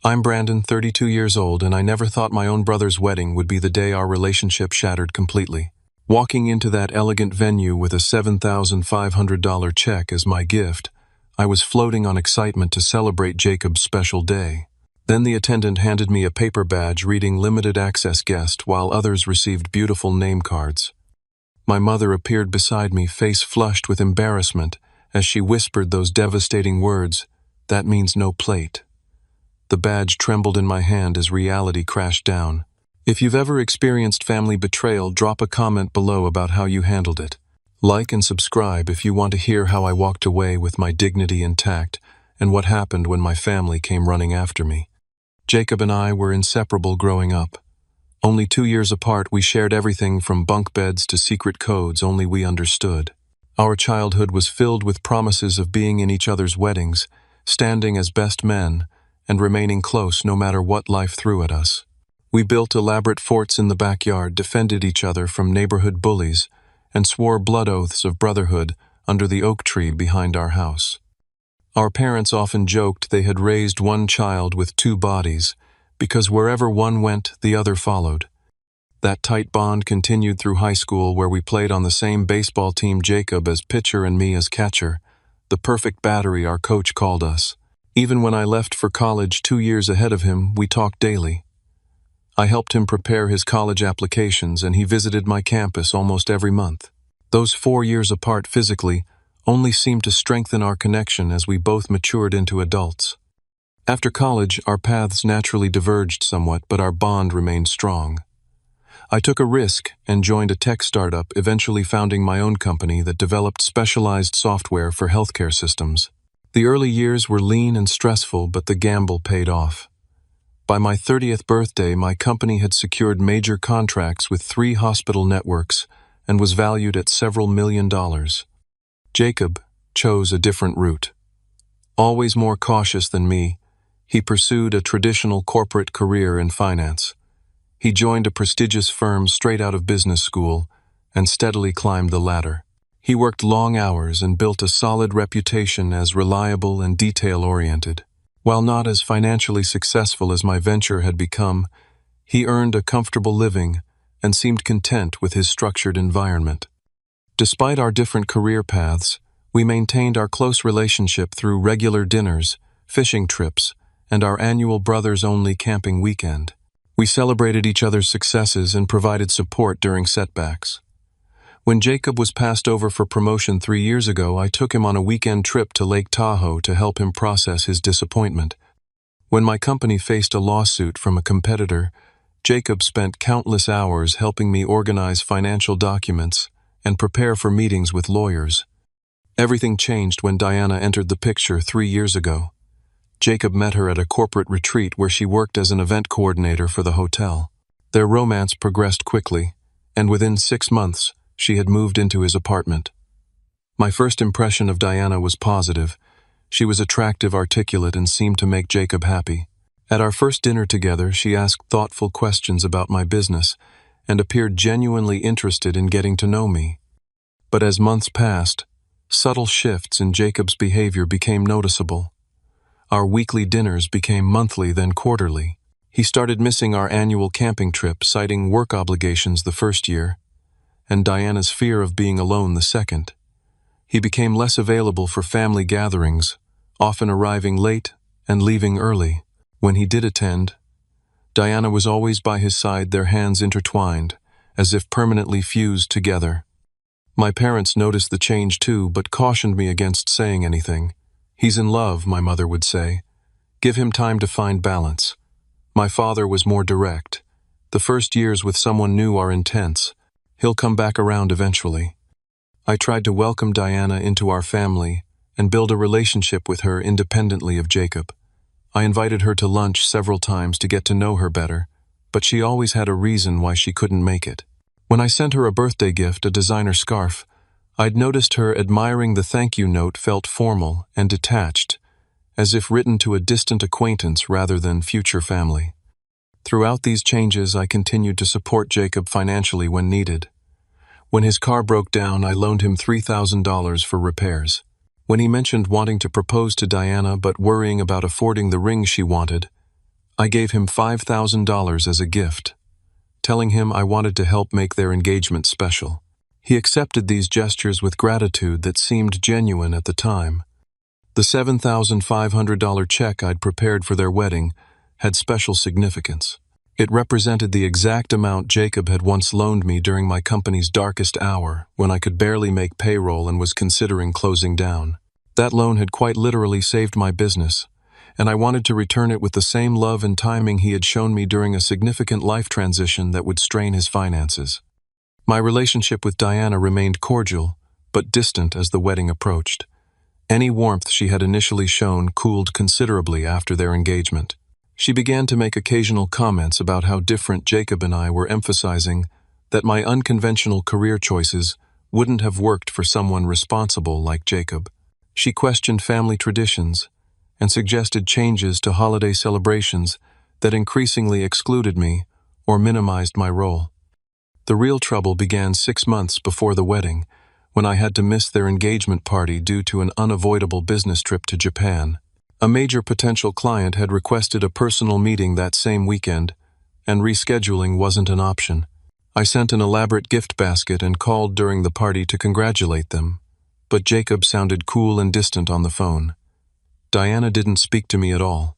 I'm Brandon, 32 years old, and I never thought my own brother's wedding would be the day our relationship shattered completely. Walking into that elegant venue with a $7,500 check as my gift, I was floating on excitement to celebrate Jacob's special day. Then the attendant handed me a paper badge reading limited access guest while others received beautiful name cards. My mother appeared beside me, face flushed with embarrassment, as she whispered those devastating words, "That means no plate." The badge trembled in my hand as reality crashed down. If you've ever experienced family betrayal, drop a comment below about how you handled it. Like and subscribe if you want to hear how I walked away with my dignity intact and what happened when my family came running after me. Jacob and I were inseparable growing up. Only 2 years apart, we shared everything from bunk beds to secret codes only we understood. Our childhood was filled with promises of being in each other's weddings, standing as best men, and remaining close no matter what life threw at us. We built elaborate forts in the backyard, defended each other from neighborhood bullies, and swore blood oaths of brotherhood under the oak tree behind our house. Our parents often joked they had raised one child with 2 bodies, because wherever one went, the other followed. That tight bond continued through high school, where we played on the same baseball team, Jacob as pitcher and me as catcher, the perfect battery our coach called us. Even when I left for college 2 years ahead of him, we talked daily. I helped him prepare his college applications, and he visited my campus almost every month. Those 4 years apart physically only seemed to strengthen our connection as we both matured into adults. After college, our paths naturally diverged somewhat, but our bond remained strong. I took a risk and joined a tech startup, eventually founding my own company that developed specialized software for healthcare systems. The early years were lean and stressful, but the gamble paid off. By my 30th birthday, my company had secured major contracts with 3 hospital networks and was valued at several $1,000,000. Jacob chose a different route. Always more cautious than me, he pursued a traditional corporate career in finance. He joined a prestigious firm straight out of business school and steadily climbed the ladder. He worked long hours and built a solid reputation as reliable and detail-oriented. While not as financially successful as my venture had become, he earned a comfortable living and seemed content with his structured environment. Despite our different career paths, we maintained our close relationship through regular dinners, fishing trips, and our annual brothers-only camping weekend. We celebrated each other's successes and provided support during setbacks. When Jacob was passed over for promotion 3 years ago, I took him on a weekend trip to Lake Tahoe to help him process his disappointment. When my company faced a lawsuit from a competitor, Jacob spent countless hours helping me organize financial documents and prepare for meetings with lawyers. Everything changed when Diana entered the picture 3 years ago. Jacob met her at a corporate retreat where she worked as an event coordinator for the hotel. Their romance progressed quickly, and within 6 months, she had moved into his apartment. My first impression of Diana was positive. She was attractive, articulate, and seemed to make Jacob happy. At our first dinner together, she asked thoughtful questions about my business and appeared genuinely interested in getting to know me. But as months passed, subtle shifts in Jacob's behavior became noticeable. Our weekly dinners became monthly, then quarterly. He started missing our annual camping trip, citing work obligations the first year, and Diana's fear of being alone the second. He became less available for family gatherings, often arriving late and leaving early. When he did attend, Diana was always by his side, their hands intertwined, as if permanently fused together. My parents noticed the change too, but cautioned me against saying anything. "He's in love," my mother would say. "Give him time to find balance." My father was more direct. "The first years with someone new are intense. He'll come back around eventually." I tried to welcome Diana into our family and build a relationship with her independently of Jacob. I invited her to lunch several times to get to know her better, but she always had a reason why she couldn't make it. When I sent her a birthday gift, a designer scarf, I'd noticed her admiring the thank you note felt formal and detached, as if written to a distant acquaintance rather than future family. Throughout these changes, I continued to support Jacob financially when needed. When his car broke down, I loaned him $3,000 for repairs. When he mentioned wanting to propose to Diana but worrying about affording the ring she wanted, I gave him $5,000 as a gift, telling him I wanted to help make their engagement special. He accepted these gestures with gratitude that seemed genuine at the time. The $7,500 check I'd prepared for their wedding had special significance. It represented the exact amount Jacob had once loaned me during my company's darkest hour, when I could barely make payroll and was considering closing down. That loan had quite literally saved my business, and I wanted to return it with the same love and timing he had shown me during a significant life transition that would strain his finances. My relationship with Diana remained cordial, but distant as the wedding approached. Any warmth she had initially shown cooled considerably after their engagement. She began to make occasional comments about how different Jacob and I were, emphasizing that my unconventional career choices wouldn't have worked for someone responsible like Jacob. She questioned family traditions and suggested changes to holiday celebrations that increasingly excluded me or minimized my role. The real trouble began 6 months before the wedding, when I had to miss their engagement party due to an unavoidable business trip to Japan. A major potential client had requested a personal meeting that same weekend, and rescheduling wasn't an option. I sent an elaborate gift basket and called during the party to congratulate them, but Jacob sounded cool and distant on the phone. Diana didn't speak to me at all.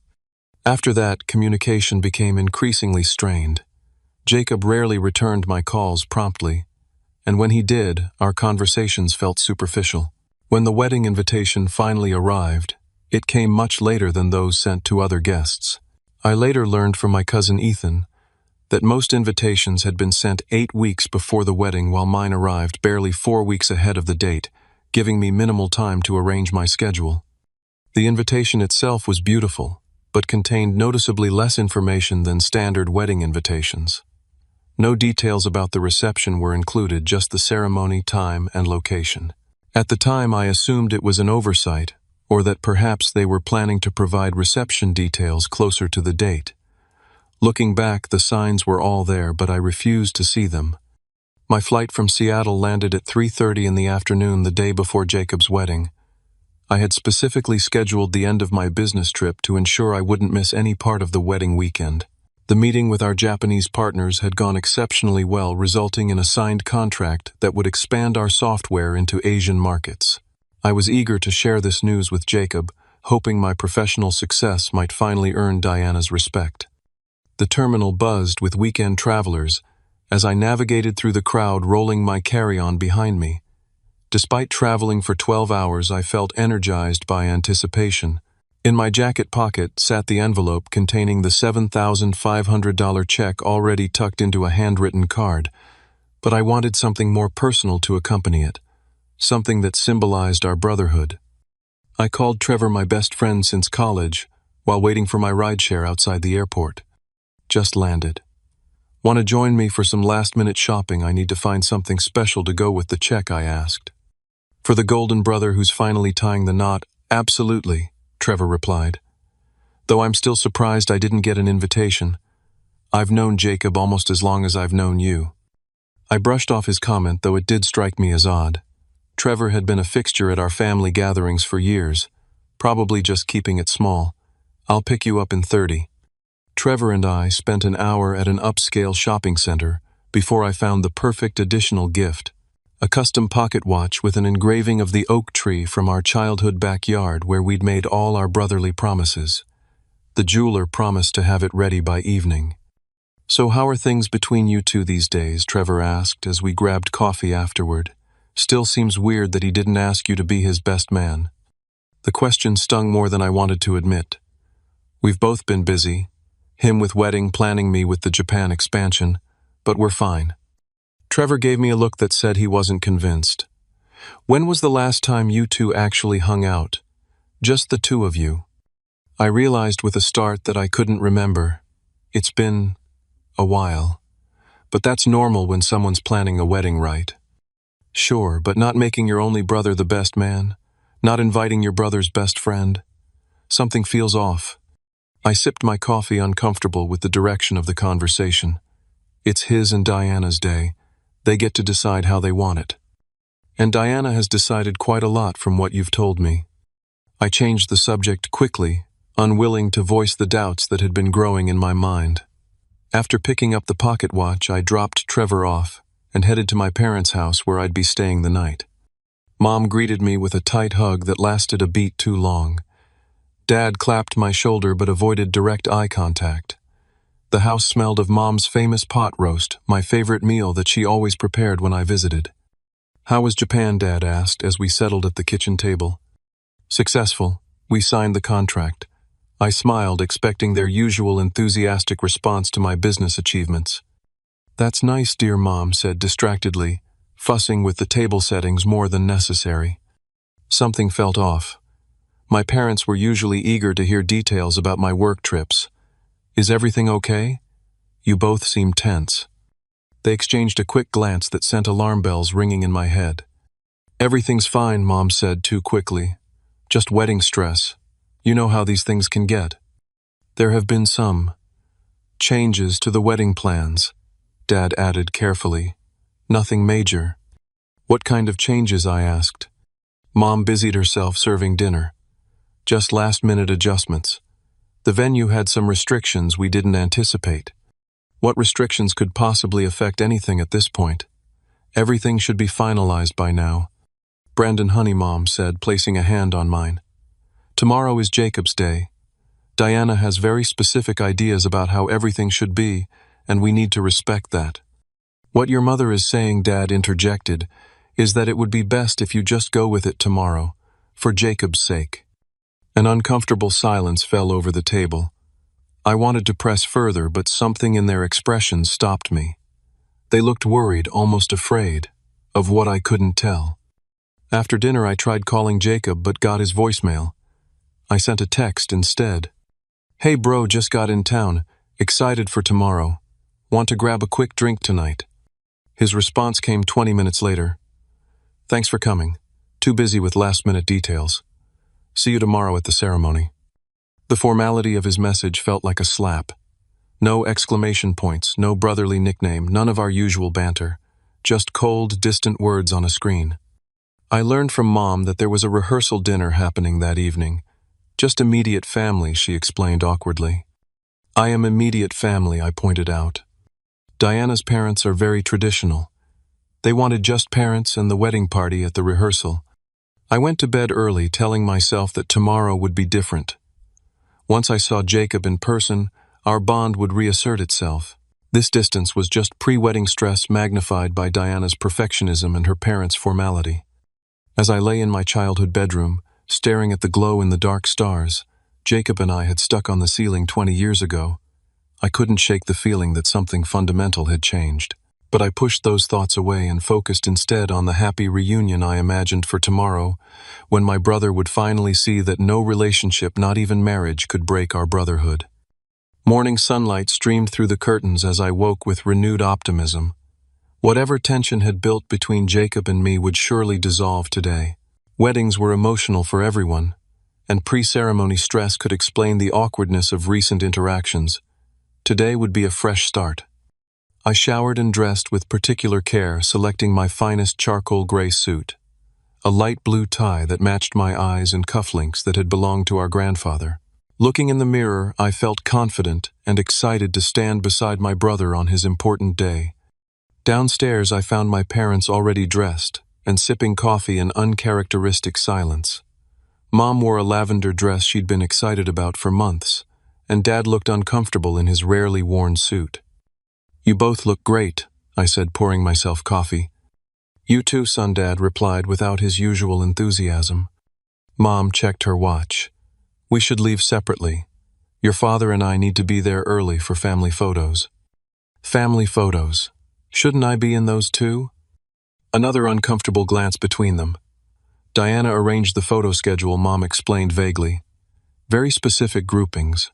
After that, communication became increasingly strained. Jacob rarely returned my calls promptly, and when he did, our conversations felt superficial. When the wedding invitation finally arrived, it came much later than those sent to other guests. I later learned from my cousin Ethan that most invitations had been sent 8 weeks before the wedding, while mine arrived barely 4 weeks ahead of the date, giving me minimal time to arrange my schedule. The invitation itself was beautiful, but contained noticeably less information than standard wedding invitations. No details about the reception were included, just the ceremony, time, and location. At the time, I assumed it was an oversight, or that perhaps they were planning to provide reception details closer to the date. Looking back, the signs were all there, but I refused to see them. My flight from Seattle landed at 3:30 in the afternoon the day before Jacob's wedding. I had specifically scheduled the end of my business trip to ensure I wouldn't miss any part of the wedding weekend. The meeting with our Japanese partners had gone exceptionally well, resulting in a signed contract that would expand our software into Asian markets. I was eager to share this news with Jacob, hoping my professional success might finally earn Diana's respect. The terminal buzzed with weekend travelers as I navigated through the crowd, rolling my carry-on behind me. Despite traveling for 12 hours, I felt energized by anticipation. In my jacket pocket sat the envelope containing the $7,500 check already tucked into a handwritten card, but I wanted something more personal to accompany it, something that symbolized our brotherhood. I called Trevor, my best friend since college, while waiting for my rideshare outside the airport. Just landed. Want to join me for some last-minute shopping? I need to find something special to go with the check, I asked. For the golden brother who's finally tying the knot, absolutely, Trevor replied. Though I'm still surprised I didn't get an invitation. I've known Jacob almost as long as I've known you. I brushed off his comment, though it did strike me as odd. Trevor had been a fixture at our family gatherings for years, probably just keeping it small. I'll pick you up in 30. Trevor and I spent an hour at an upscale shopping center before I found the perfect additional gift, a custom pocket watch with an engraving of the oak tree from our childhood backyard where we'd made all our brotherly promises. The jeweler promised to have it ready by evening. So how are things between you two these days? Trevor asked as we grabbed coffee afterward. Still seems weird that he didn't ask you to be his best man. The question stung more than I wanted to admit. We've both been busy, him with wedding planning, me with the Japan expansion, but we're fine. Trevor gave me a look that said he wasn't convinced. When was the last time you two actually hung out? Just the two of you. I realized with a start that I couldn't remember. It's been a while. But that's normal when someone's planning a wedding, right? Sure, but not making your only brother the best man, not inviting your brother's best friend. Something feels off. I sipped my coffee, uncomfortable with the direction of the conversation. It's his and Diana's day. They get to decide how they want it. And Diana has decided quite a lot from what you've told me. I changed the subject quickly, unwilling to voice the doubts that had been growing in my mind. After picking up the pocket watch, I dropped Trevor off and headed to my parents' house where I'd be staying the night. Mom greeted me with a tight hug that lasted a beat too long. Dad clapped my shoulder but avoided direct eye contact. The house smelled of Mom's famous pot roast, my favorite meal that she always prepared when I visited. "How was Japan?" Dad asked as we settled at the kitchen table. "Successful. We signed the contract." I smiled, expecting their usual enthusiastic response to my business achievements. "That's nice," dear Mom said distractedly, fussing with the table settings more than necessary. Something felt off. My parents were usually eager to hear details about my work trips. "Is everything okay?" You both seemed tense. They exchanged a quick glance that sent alarm bells ringing in my head. "Everything's fine," Mom said too quickly. "Just wedding stress. You know how these things can get." "There have been some changes to the wedding plans," Dad added carefully. "Nothing major." "What kind of changes?" I asked. Mom busied herself serving dinner. "Just last-minute adjustments. The venue had some restrictions we didn't anticipate." "What restrictions could possibly affect anything at this point?" "Everything should be finalized by now." "Brandon, honey," Mom said, placing a hand on mine. "Tomorrow is Jacob's day. Diana has very specific ideas about how everything should be, and we need to respect that." "What your mother is saying," Dad interjected, "is that it would be best if you just go with it tomorrow, for Jacob's sake." An uncomfortable silence fell over the table. I wanted to press further, but something in their expressions stopped me. They looked worried, almost afraid, of what I couldn't tell. After dinner, I tried calling Jacob, but got his voicemail. I sent a text instead. "Hey bro, just got in town. Excited for tomorrow. Want to grab a quick drink tonight?" His response came 20 minutes later. "Thanks for coming. Too busy with last-minute details. See you tomorrow at the ceremony." The formality of his message felt like a slap. No exclamation points, no brotherly nickname, none of our usual banter. Just cold, distant words on a screen. I learned from Mom that there was a rehearsal dinner happening that evening. "Just immediate family," she explained awkwardly. "I am immediate family," I pointed out. "Diana's parents are very traditional. They wanted just parents and the wedding party at the rehearsal." I went to bed early, telling myself that tomorrow would be different. Once I saw Jacob in person, our bond would reassert itself. This distance was just pre-wedding stress magnified by Diana's perfectionism and her parents' formality. As I lay in my childhood bedroom, staring at the glow-in-the-dark stars Jacob and I had stuck on the ceiling 20 years ago, I couldn't shake the feeling that something fundamental had changed. But I pushed those thoughts away and focused instead on the happy reunion I imagined for tomorrow, when my brother would finally see that no relationship, not even marriage, could break our brotherhood. Morning sunlight streamed through the curtains as I woke with renewed optimism. Whatever tension had built between Jacob and me would surely dissolve today. Weddings were emotional for everyone, and pre-ceremony stress could explain the awkwardness of recent interactions. Today would be a fresh start. I showered and dressed with particular care, selecting my finest charcoal gray suit, a light blue tie that matched my eyes and cufflinks that had belonged to our grandfather. Looking in the mirror, I felt confident and excited to stand beside my brother on his important day. Downstairs, I found my parents already dressed and sipping coffee in uncharacteristic silence. Mom wore a lavender dress she'd been excited about for months, and Dad looked uncomfortable in his rarely worn suit. "You both look great," I said, pouring myself coffee. "You too, son," Dad replied without his usual enthusiasm. Mom checked her watch. "We should leave separately. Your father and I need to be there early for family photos." Family photos. Shouldn't I be in those too? Another uncomfortable glance between them. Diana arranged the photo schedule, Mom explained vaguely. Very specific groupings.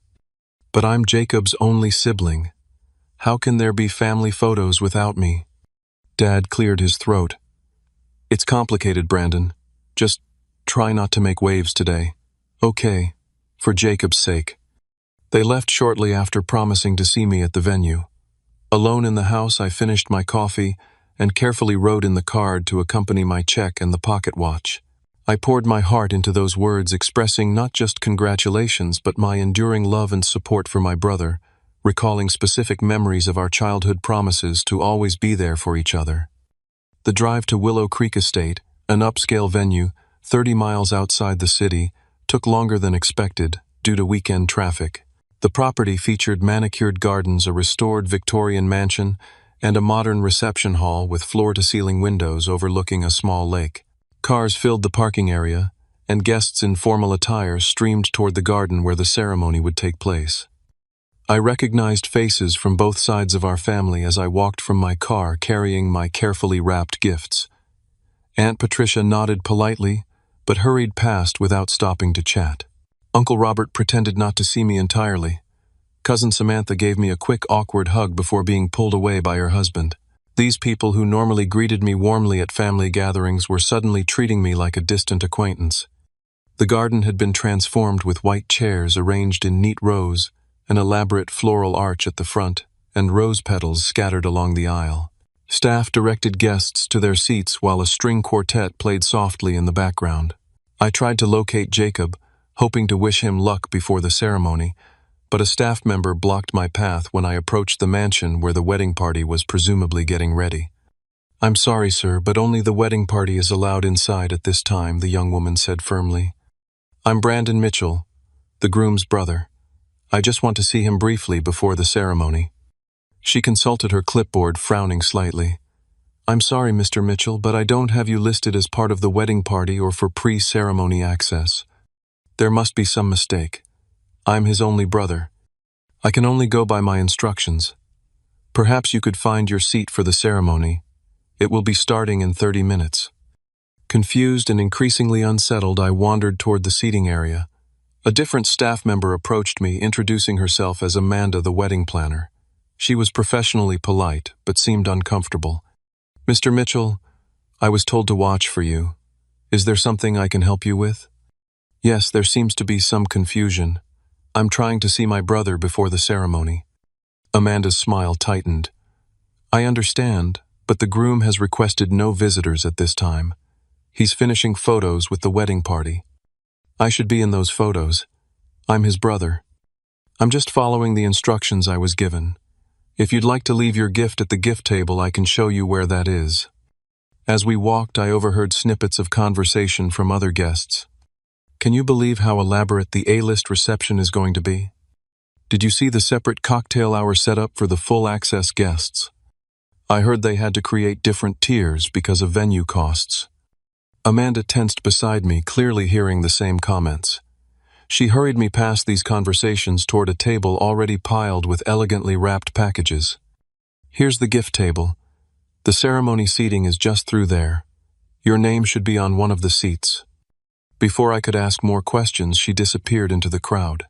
But I'm Jacob's only sibling. How can there be family photos without me? Dad cleared his throat. "It's complicated, Brandon. Just try not to make waves today." "Okay, for Jacob's sake." They left shortly after, promising to see me at the venue. Alone in the house, I finished my coffee and carefully wrote in the card to accompany my check and the pocket watch. I poured my heart into those words, expressing not just congratulations but my enduring love and support for my brother, recalling specific memories of our childhood promises to always be there for each other. The drive to Willow Creek Estate, an upscale venue, 30 miles outside the city, took longer than expected due to weekend traffic. The property featured manicured gardens, a restored Victorian mansion, and a modern reception hall with floor-to-ceiling windows overlooking a small lake. Cars filled the parking area, and guests in formal attire streamed toward the garden where the ceremony would take place. I recognized faces from both sides of our family as I walked from my car carrying my carefully wrapped gifts. Aunt Patricia nodded politely, but hurried past without stopping to chat. Uncle Robert pretended not to see me entirely. Cousin Samantha gave me a quick, awkward hug before being pulled away by her husband. These people who normally greeted me warmly at family gatherings were suddenly treating me like a distant acquaintance. The garden had been transformed with white chairs arranged in neat rows, an elaborate floral arch at the front, and rose petals scattered along the aisle. Staff directed guests to their seats while a string quartet played softly in the background. I tried to locate Jacob, hoping to wish him luck before the ceremony, but a staff member blocked my path when I approached the mansion where the wedding party was presumably getting ready. "I'm sorry, sir, but only the wedding party is allowed inside at this time," the young woman said firmly. "I'm Brandon Mitchell, the groom's brother. I just want to see him briefly before the ceremony." She consulted her clipboard, frowning slightly. "I'm sorry, Mr. Mitchell, but I don't have you listed as part of the wedding party or for pre-ceremony access. There must be some mistake. I'm his only brother. I can only go by my instructions. Perhaps you could find your seat for the ceremony. It will be starting in 30 minutes. Confused and increasingly unsettled, I wandered toward the seating area. A different staff member approached me, introducing herself as Amanda, the wedding planner. She was professionally polite, but seemed uncomfortable. "Mr. Mitchell, I was told to watch for you. Is there something I can help you with?" "Yes, there seems to be some confusion. I'm trying to see my brother before the ceremony." Amanda's smile tightened. "I understand, but the groom has requested no visitors at this time. He's finishing photos with the wedding party. I should be in those photos. I'm his brother. I'm just following the instructions I was given. If you'd like to leave your gift at the gift table, I can show you where that is." As we walked, I overheard snippets of conversation from other guests. "Can you believe how elaborate the A-list reception is going to be? Did you see the separate cocktail hour set up for the full-access guests? I heard they had to create different tiers because of venue costs." Amanda tensed beside me, clearly hearing the same comments. She hurried me past these conversations toward a table already piled with elegantly wrapped packages. "Here's the gift table. The ceremony seating is just through there. Your name should be on one of the seats." Before I could ask more questions, she disappeared into the crowd.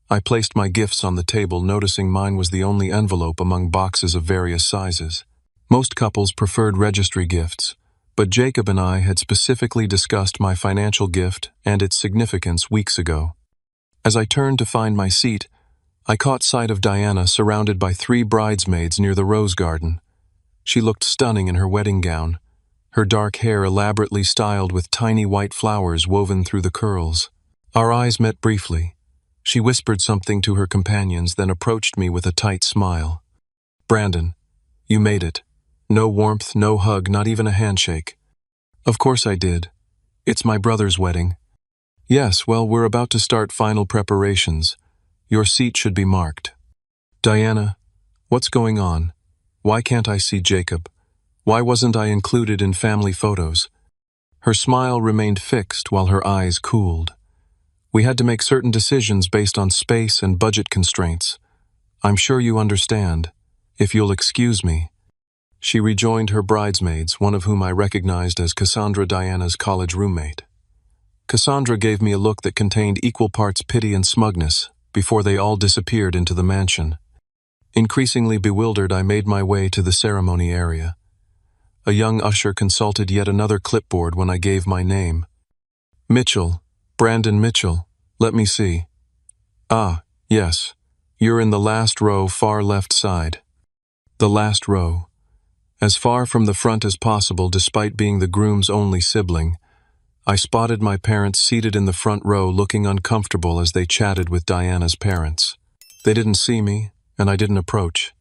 I placed my gifts on the table, noticing mine was the only envelope among boxes of various sizes. Most couples preferred registry gifts, but Jacob and I had specifically discussed my financial gift and its significance weeks ago. As I turned to find my seat, I caught sight of Diana surrounded by 3 bridesmaids near the rose garden. She looked stunning in her wedding gown, her dark hair elaborately styled with tiny white flowers woven through the curls. Our eyes met briefly. She whispered something to her companions, then approached me with a tight smile. "Brandon, you made it. No warmth, no hug, not even a handshake." "Of course I did. It's my brother's wedding." "Yes, well, we're about to start final preparations. Your seat should be marked." "Diana, what's going on? Why can't I see Jacob? Why wasn't I included in family photos?" Her smile remained fixed while her eyes cooled. "We had to make certain decisions based on space and budget constraints. I'm sure you understand. If you'll excuse me." She rejoined her bridesmaids, one of whom I recognized as Cassandra, Diana's college roommate. Cassandra gave me a look that contained equal parts pity and smugness before they all disappeared into the mansion. Increasingly bewildered, I made my way to the ceremony area. A young usher consulted yet another clipboard when I gave my name. "Mitchell, Brandon Mitchell, let me see. Ah, yes, you're in the last row, far left side." The last row. As far from the front as possible, despite being the groom's only sibling, I spotted my parents seated in the front row looking uncomfortable as they chatted with Diana's parents. They didn't see me, and I didn't approach.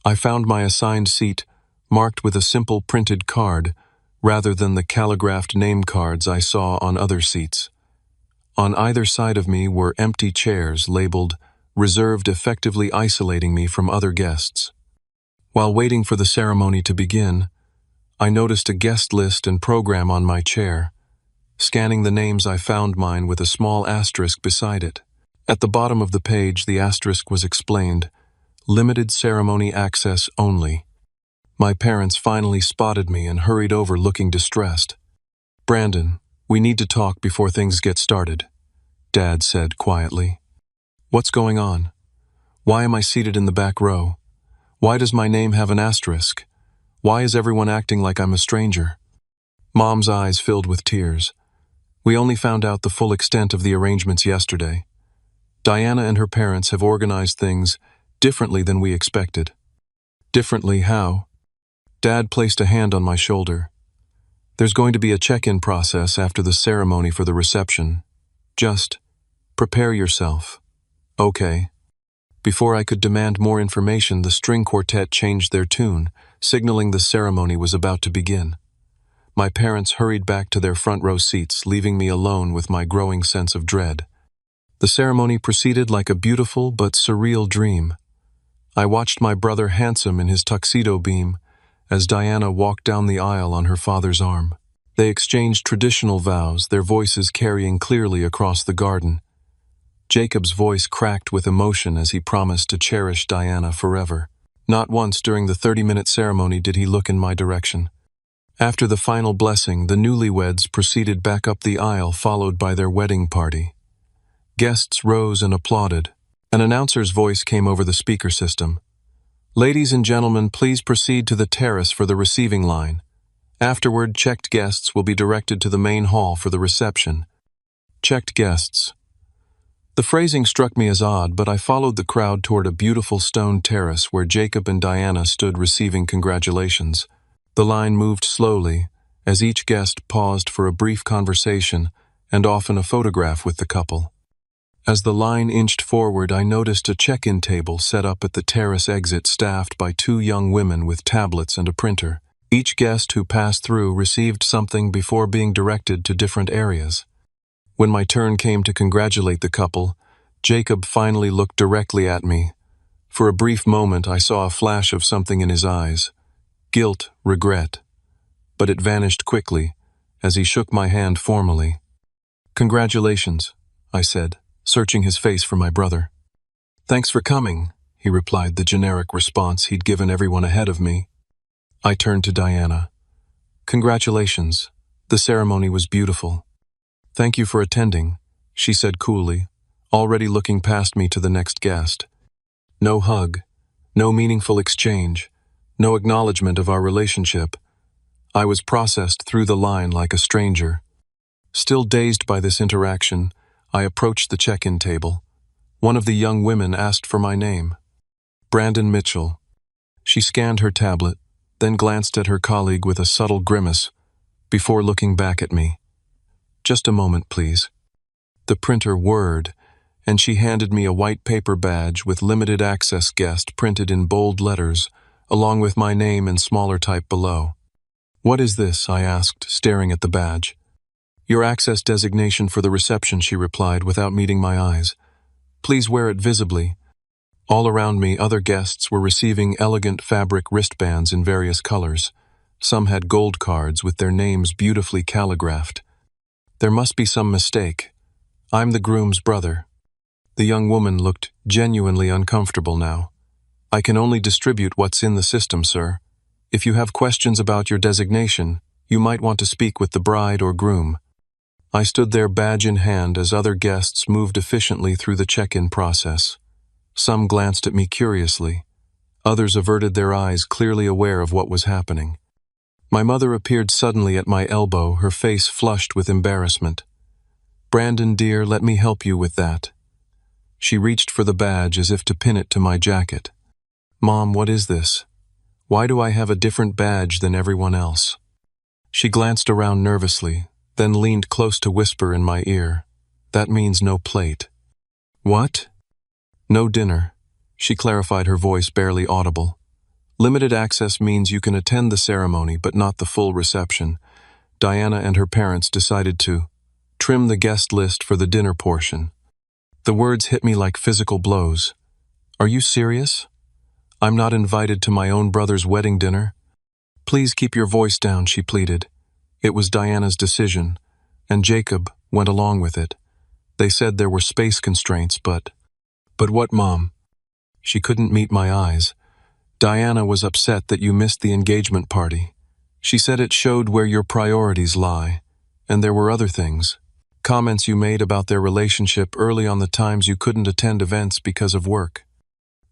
I found my assigned seat marked with a simple printed card rather than the calligraphed name cards I saw on other seats. On either side of me were empty chairs labeled "reserved," effectively isolating me from other guests. While waiting for the ceremony to begin, I noticed a guest list and program on my chair. Scanning the names, I found mine with a small asterisk beside it. At the bottom of the page, the asterisk was explained, "Limited ceremony access only." My parents finally spotted me and hurried over looking distressed. "Brandon, we need to talk before things get started," Dad said quietly. "What's going on? Why am I seated in the back row? Why does my name have an asterisk? Why is everyone acting like I'm a stranger?" Mom's eyes filled with tears. "We only found out the full extent of the arrangements yesterday. Diana and her parents have organized things differently than we expected." "Differently how?" Dad placed a hand on my shoulder. "There's going to be a check-in process after the ceremony for the reception. Just prepare yourself." "Okay." Before I could demand more information, the string quartet changed their tune, signaling the ceremony was about to begin. My parents hurried back to their front row seats, leaving me alone with my growing sense of dread. The ceremony proceeded like a beautiful but surreal dream. I watched my brother handsome in his tuxedo beam as Diana walked down the aisle on her father's arm. They exchanged traditional vows, their voices carrying clearly across the garden. Jacob's voice cracked with emotion as he promised to cherish Diana forever. Not once during the 30-minute ceremony did he look in my direction. After the final blessing, the newlyweds proceeded back up the aisle, followed by their wedding party. Guests rose and applauded. An announcer's voice came over the speaker system. "Ladies and gentlemen, please proceed to the terrace for the receiving line. Afterward, checked guests will be directed to the main hall for the reception." Checked guests. The phrasing struck me as odd, but I followed the crowd toward a beautiful stone terrace where Jacob and Diana stood receiving congratulations. The line moved slowly, as each guest paused for a brief conversation and often a photograph with the couple. As the line inched forward, I noticed a check-in table set up at the terrace exit staffed by two young women with tablets and a printer. Each guest who passed through received something before being directed to different areas. When my turn came to congratulate the couple, Jacob finally looked directly at me. For a brief moment, I saw a flash of something in his eyes. Guilt, regret. But it vanished quickly as he shook my hand formally. "Congratulations," I said, searching his face for my brother. "Thanks for coming," he replied, the generic response he'd given everyone ahead of me. I turned to Diana. "Congratulations. The ceremony was beautiful." "Thank you for attending," she said coolly, already looking past me to the next guest. No hug, no meaningful exchange, no acknowledgement of our relationship. I was processed through the line like a stranger. Still dazed by this interaction, I approached the check-in table. One of the young women asked for my name. "Brandon Mitchell." She scanned her tablet, then glanced at her colleague with a subtle grimace, before looking back at me. "Just a moment, please." The printer whirred, and she handed me a white paper badge with "Limited Access Guest" printed in bold letters, along with my name in smaller type below. "What is this?" I asked, staring at the badge. "Your access designation for the reception," she replied without meeting my eyes. "Please wear it visibly." All around me, other guests were receiving elegant fabric wristbands in various colors. Some had gold cards with their names beautifully calligraphed. There must be some mistake. "I'm the groom's brother." The young woman looked genuinely uncomfortable now. "I can only distribute what's in the system, sir. If you have questions about your designation, you might want to speak with the bride or groom." I stood there, badge in hand, as other guests moved efficiently through the check-in process. Some glanced at me curiously. Others averted their eyes, clearly aware of what was happening. My mother appeared suddenly at my elbow, her face flushed with embarrassment. "Brandon, dear, let me help you with that." She reached for the badge as if to pin it to my jacket. "Mom, what is this? Why do I have a different badge than everyone else?" She glanced around nervously, then leaned close to whisper in my ear, "That means no plate." "What?" "No dinner," she clarified, her voice barely audible. "Limited access means you can attend the ceremony but not the full reception. Diana and her parents decided to trim the guest list for the dinner portion." The words hit me like physical blows. "Are you serious? I'm not invited to my own brother's wedding dinner?" "Please keep your voice down," she pleaded. It was Diana's decision, and Jacob went along with it. They said there were space constraints, but what, Mom? She couldn't meet my eyes. "Diana was upset that you missed the engagement party. She said it showed where your priorities lie, and there were other things. Comments you made about their relationship early on, the times you couldn't attend events because of work.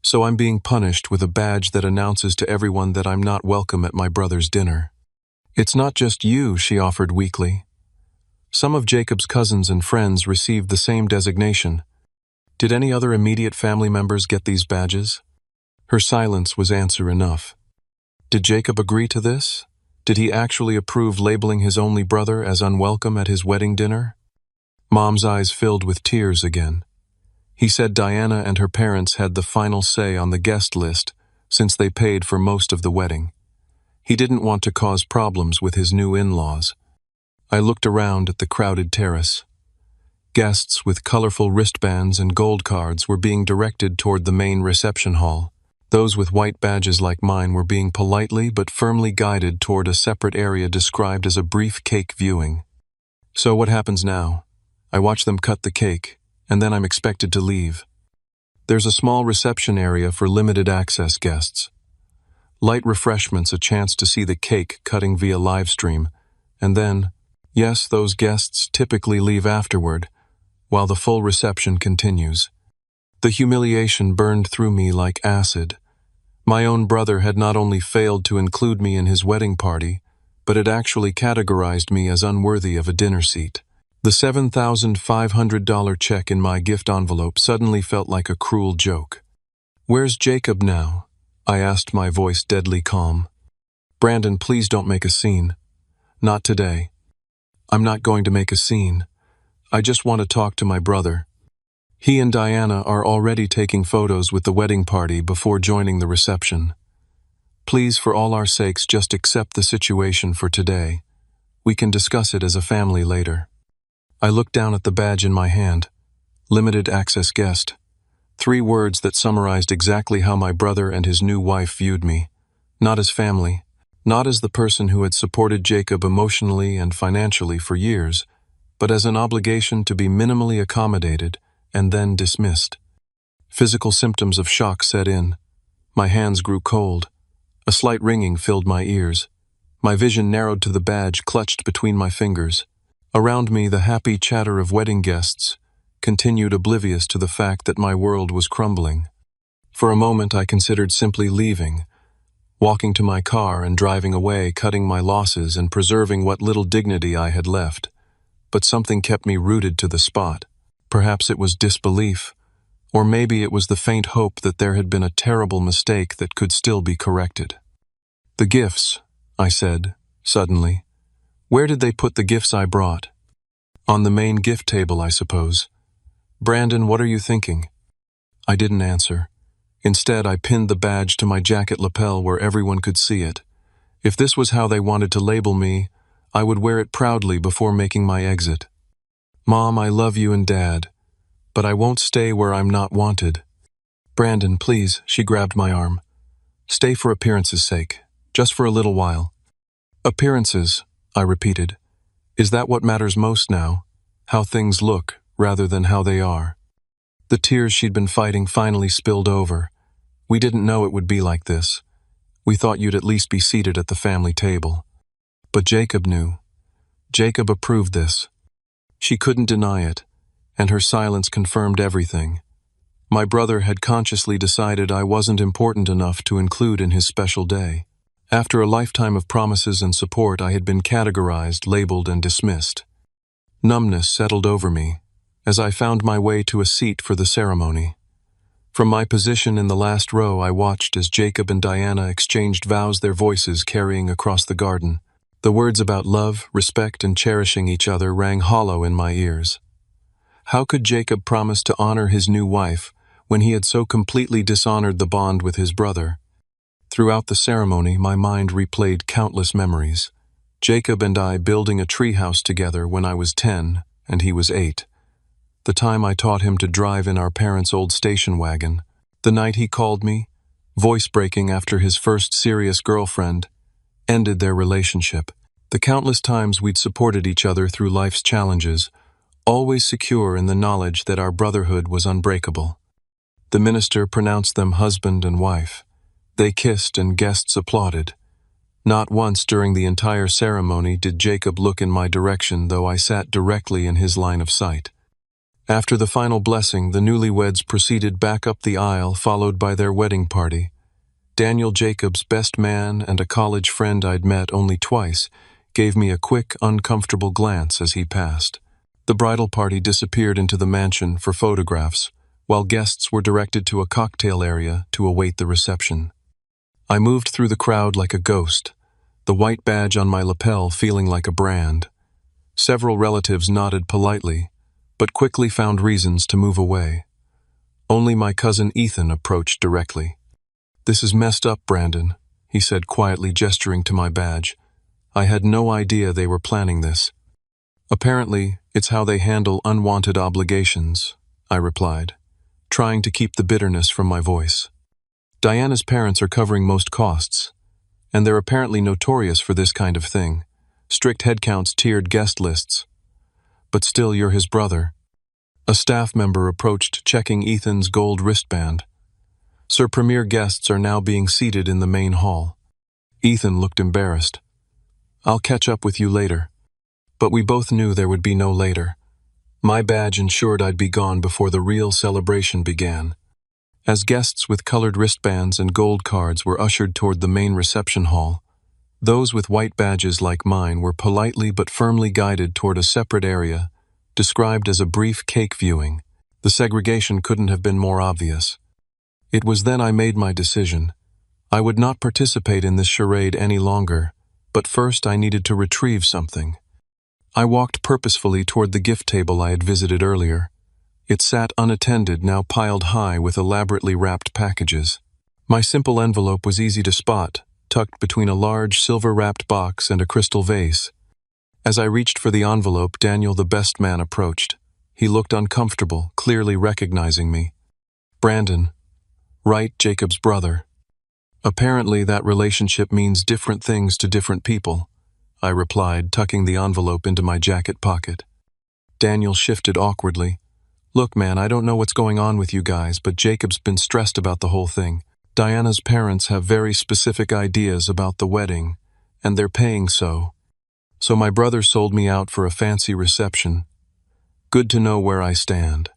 So I'm being punished with a badge that announces to everyone that I'm not welcome at my brother's dinner." "It's not just you," she offered weakly. "Some of Jacob's cousins and friends received the same designation. Did any other immediate family members get these badges?" Her silence was answer enough. Did Jacob agree to this? Did he actually approve labeling his only brother as unwelcome at his wedding dinner? Mom's eyes filled with tears again. He said Diana and her parents had the final say on the guest list since they paid for most of the wedding. He didn't want to cause problems with his new in-laws. I looked around at the crowded terrace. Guests with colorful wristbands and gold cards were being directed toward the main reception hall. Those with white badges like mine were being politely but firmly guided toward a separate area described as a brief cake viewing. So what happens now? I watch them cut the cake, and then I'm expected to leave. There's a small reception area for limited access guests. Light refreshments, a chance to see the cake cutting via live stream, and then, yes, those guests typically leave afterward, while the full reception continues. The humiliation burned through me like acid. My own brother had not only failed to include me in his wedding party, but had actually categorized me as unworthy of a dinner seat. The $7,500 check in my gift envelope suddenly felt like a cruel joke. "Where's Jacob now?" I asked, my voice deadly calm. "Brandon, please don't make a scene." "Not today." "I'm not going to make a scene. I just want to talk to my brother. He and Diana are already taking photos with the wedding party before joining the reception. Please, for all our sakes, just accept the situation for today. We can discuss it as a family later." I looked down at the badge in my hand. Limited access guest. 3 words that summarized exactly how my brother and his new wife viewed me. Not as family, not as the person who had supported Jacob emotionally and financially for years, but as an obligation to be minimally accommodated and then dismissed. Physical symptoms of shock set in. My hands grew cold. A slight ringing filled my ears. My vision narrowed to the badge clutched between my fingers. Around me, the happy chatter of wedding guests continued, oblivious to the fact that my world was crumbling. For a moment, I considered simply leaving, walking to my car and driving away, cutting my losses and preserving what little dignity I had left. But something kept me rooted to the spot. Perhaps it was disbelief, or maybe it was the faint hope that there had been a terrible mistake that could still be corrected. "The gifts," I said, suddenly. "Where did they put the gifts I brought?" "On the main gift table, I suppose." "Brandon, what are you thinking?" I didn't answer. Instead, I pinned the badge to my jacket lapel where everyone could see it. If this was how they wanted to label me, I would wear it proudly before making my exit. "Mom, I love you, and Dad, but I won't stay where I'm not wanted." "Brandon, please," she grabbed my arm. "Stay for appearances' sake, just for a little while." "Appearances," I repeated. "Is that what matters most now? How things look, rather than how they are?" The tears she'd been fighting finally spilled over. "We didn't know it would be like this. We thought you'd at least be seated at the family table." But Jacob knew. Jacob approved this. She couldn't deny it, and her silence confirmed everything. My brother had consciously decided I wasn't important enough to include in his special day. After a lifetime of promises and support, I had been categorized, labeled, and dismissed. Numbness settled over me as I found my way to a seat for the ceremony. From my position in the last row, I watched as Jacob and Diana exchanged vows, their voices carrying across the garden. The words about love, respect, and cherishing each other rang hollow in my ears. How could Jacob promise to honor his new wife when he had so completely dishonored the bond with his brother? Throughout the ceremony, my mind replayed countless memories. Jacob and I building a treehouse together when I was 10 and he was 8. The time I taught him to drive in our parents' old station wagon. The night he called me, voice breaking after his first serious girlfriend, ended their relationship. The countless times we'd supported each other through life's challenges, always secure in the knowledge that our brotherhood was unbreakable. The minister pronounced them husband and wife. They kissed and guests applauded. Not once during the entire ceremony did Jacob look in my direction, though I sat directly in his line of sight. After the final blessing, the newlyweds proceeded back up the aisle, followed by their wedding party. Daniel, Jacob's best man and a college friend I'd met only twice, gave me a quick, uncomfortable glance as he passed. The bridal party disappeared into the mansion for photographs, while guests were directed to a cocktail area to await the reception. I moved through the crowd like a ghost, the white badge on my lapel feeling like a brand. Several relatives nodded politely, but quickly found reasons to move away. Only my cousin Ethan approached directly. "This is messed up, Brandon," he said quietly, gesturing to my badge. "I had no idea they were planning this." "Apparently, it's how they handle unwanted obligations," I replied, trying to keep the bitterness from my voice. "Diana's parents are covering most costs, and they're apparently notorious for this kind of thing. Strict headcounts, tiered guest lists. But still, you're his brother." A staff member approached, checking Ethan's gold wristband. "Sir, premier guests are now being seated in the main hall." Ethan looked embarrassed. "I'll catch up with you later." But we both knew there would be no later. My badge ensured I'd be gone before the real celebration began. As guests with colored wristbands and gold cards were ushered toward the main reception hall, those with white badges like mine were politely but firmly guided toward a separate area, described as a brief cake viewing. The segregation couldn't have been more obvious. It was then I made my decision. I would not participate in this charade any longer, but first I needed to retrieve something. I walked purposefully toward the gift table I had visited earlier. It sat unattended, now piled high with elaborately wrapped packages. My simple envelope was easy to spot, tucked between a large silver-wrapped box and a crystal vase. As I reached for the envelope, Daniel, the best man, approached. He looked uncomfortable, clearly recognizing me. "Brandon, right, Jacob's brother." "Apparently that relationship means different things to different people," I replied, tucking the envelope into my jacket pocket. Daniel shifted awkwardly. "Look, man, I don't know what's going on with you guys, but Jacob's been stressed about the whole thing. Diana's parents have very specific ideas about the wedding, and they're paying so. So my brother sold me out for a fancy reception. Good to know where I stand."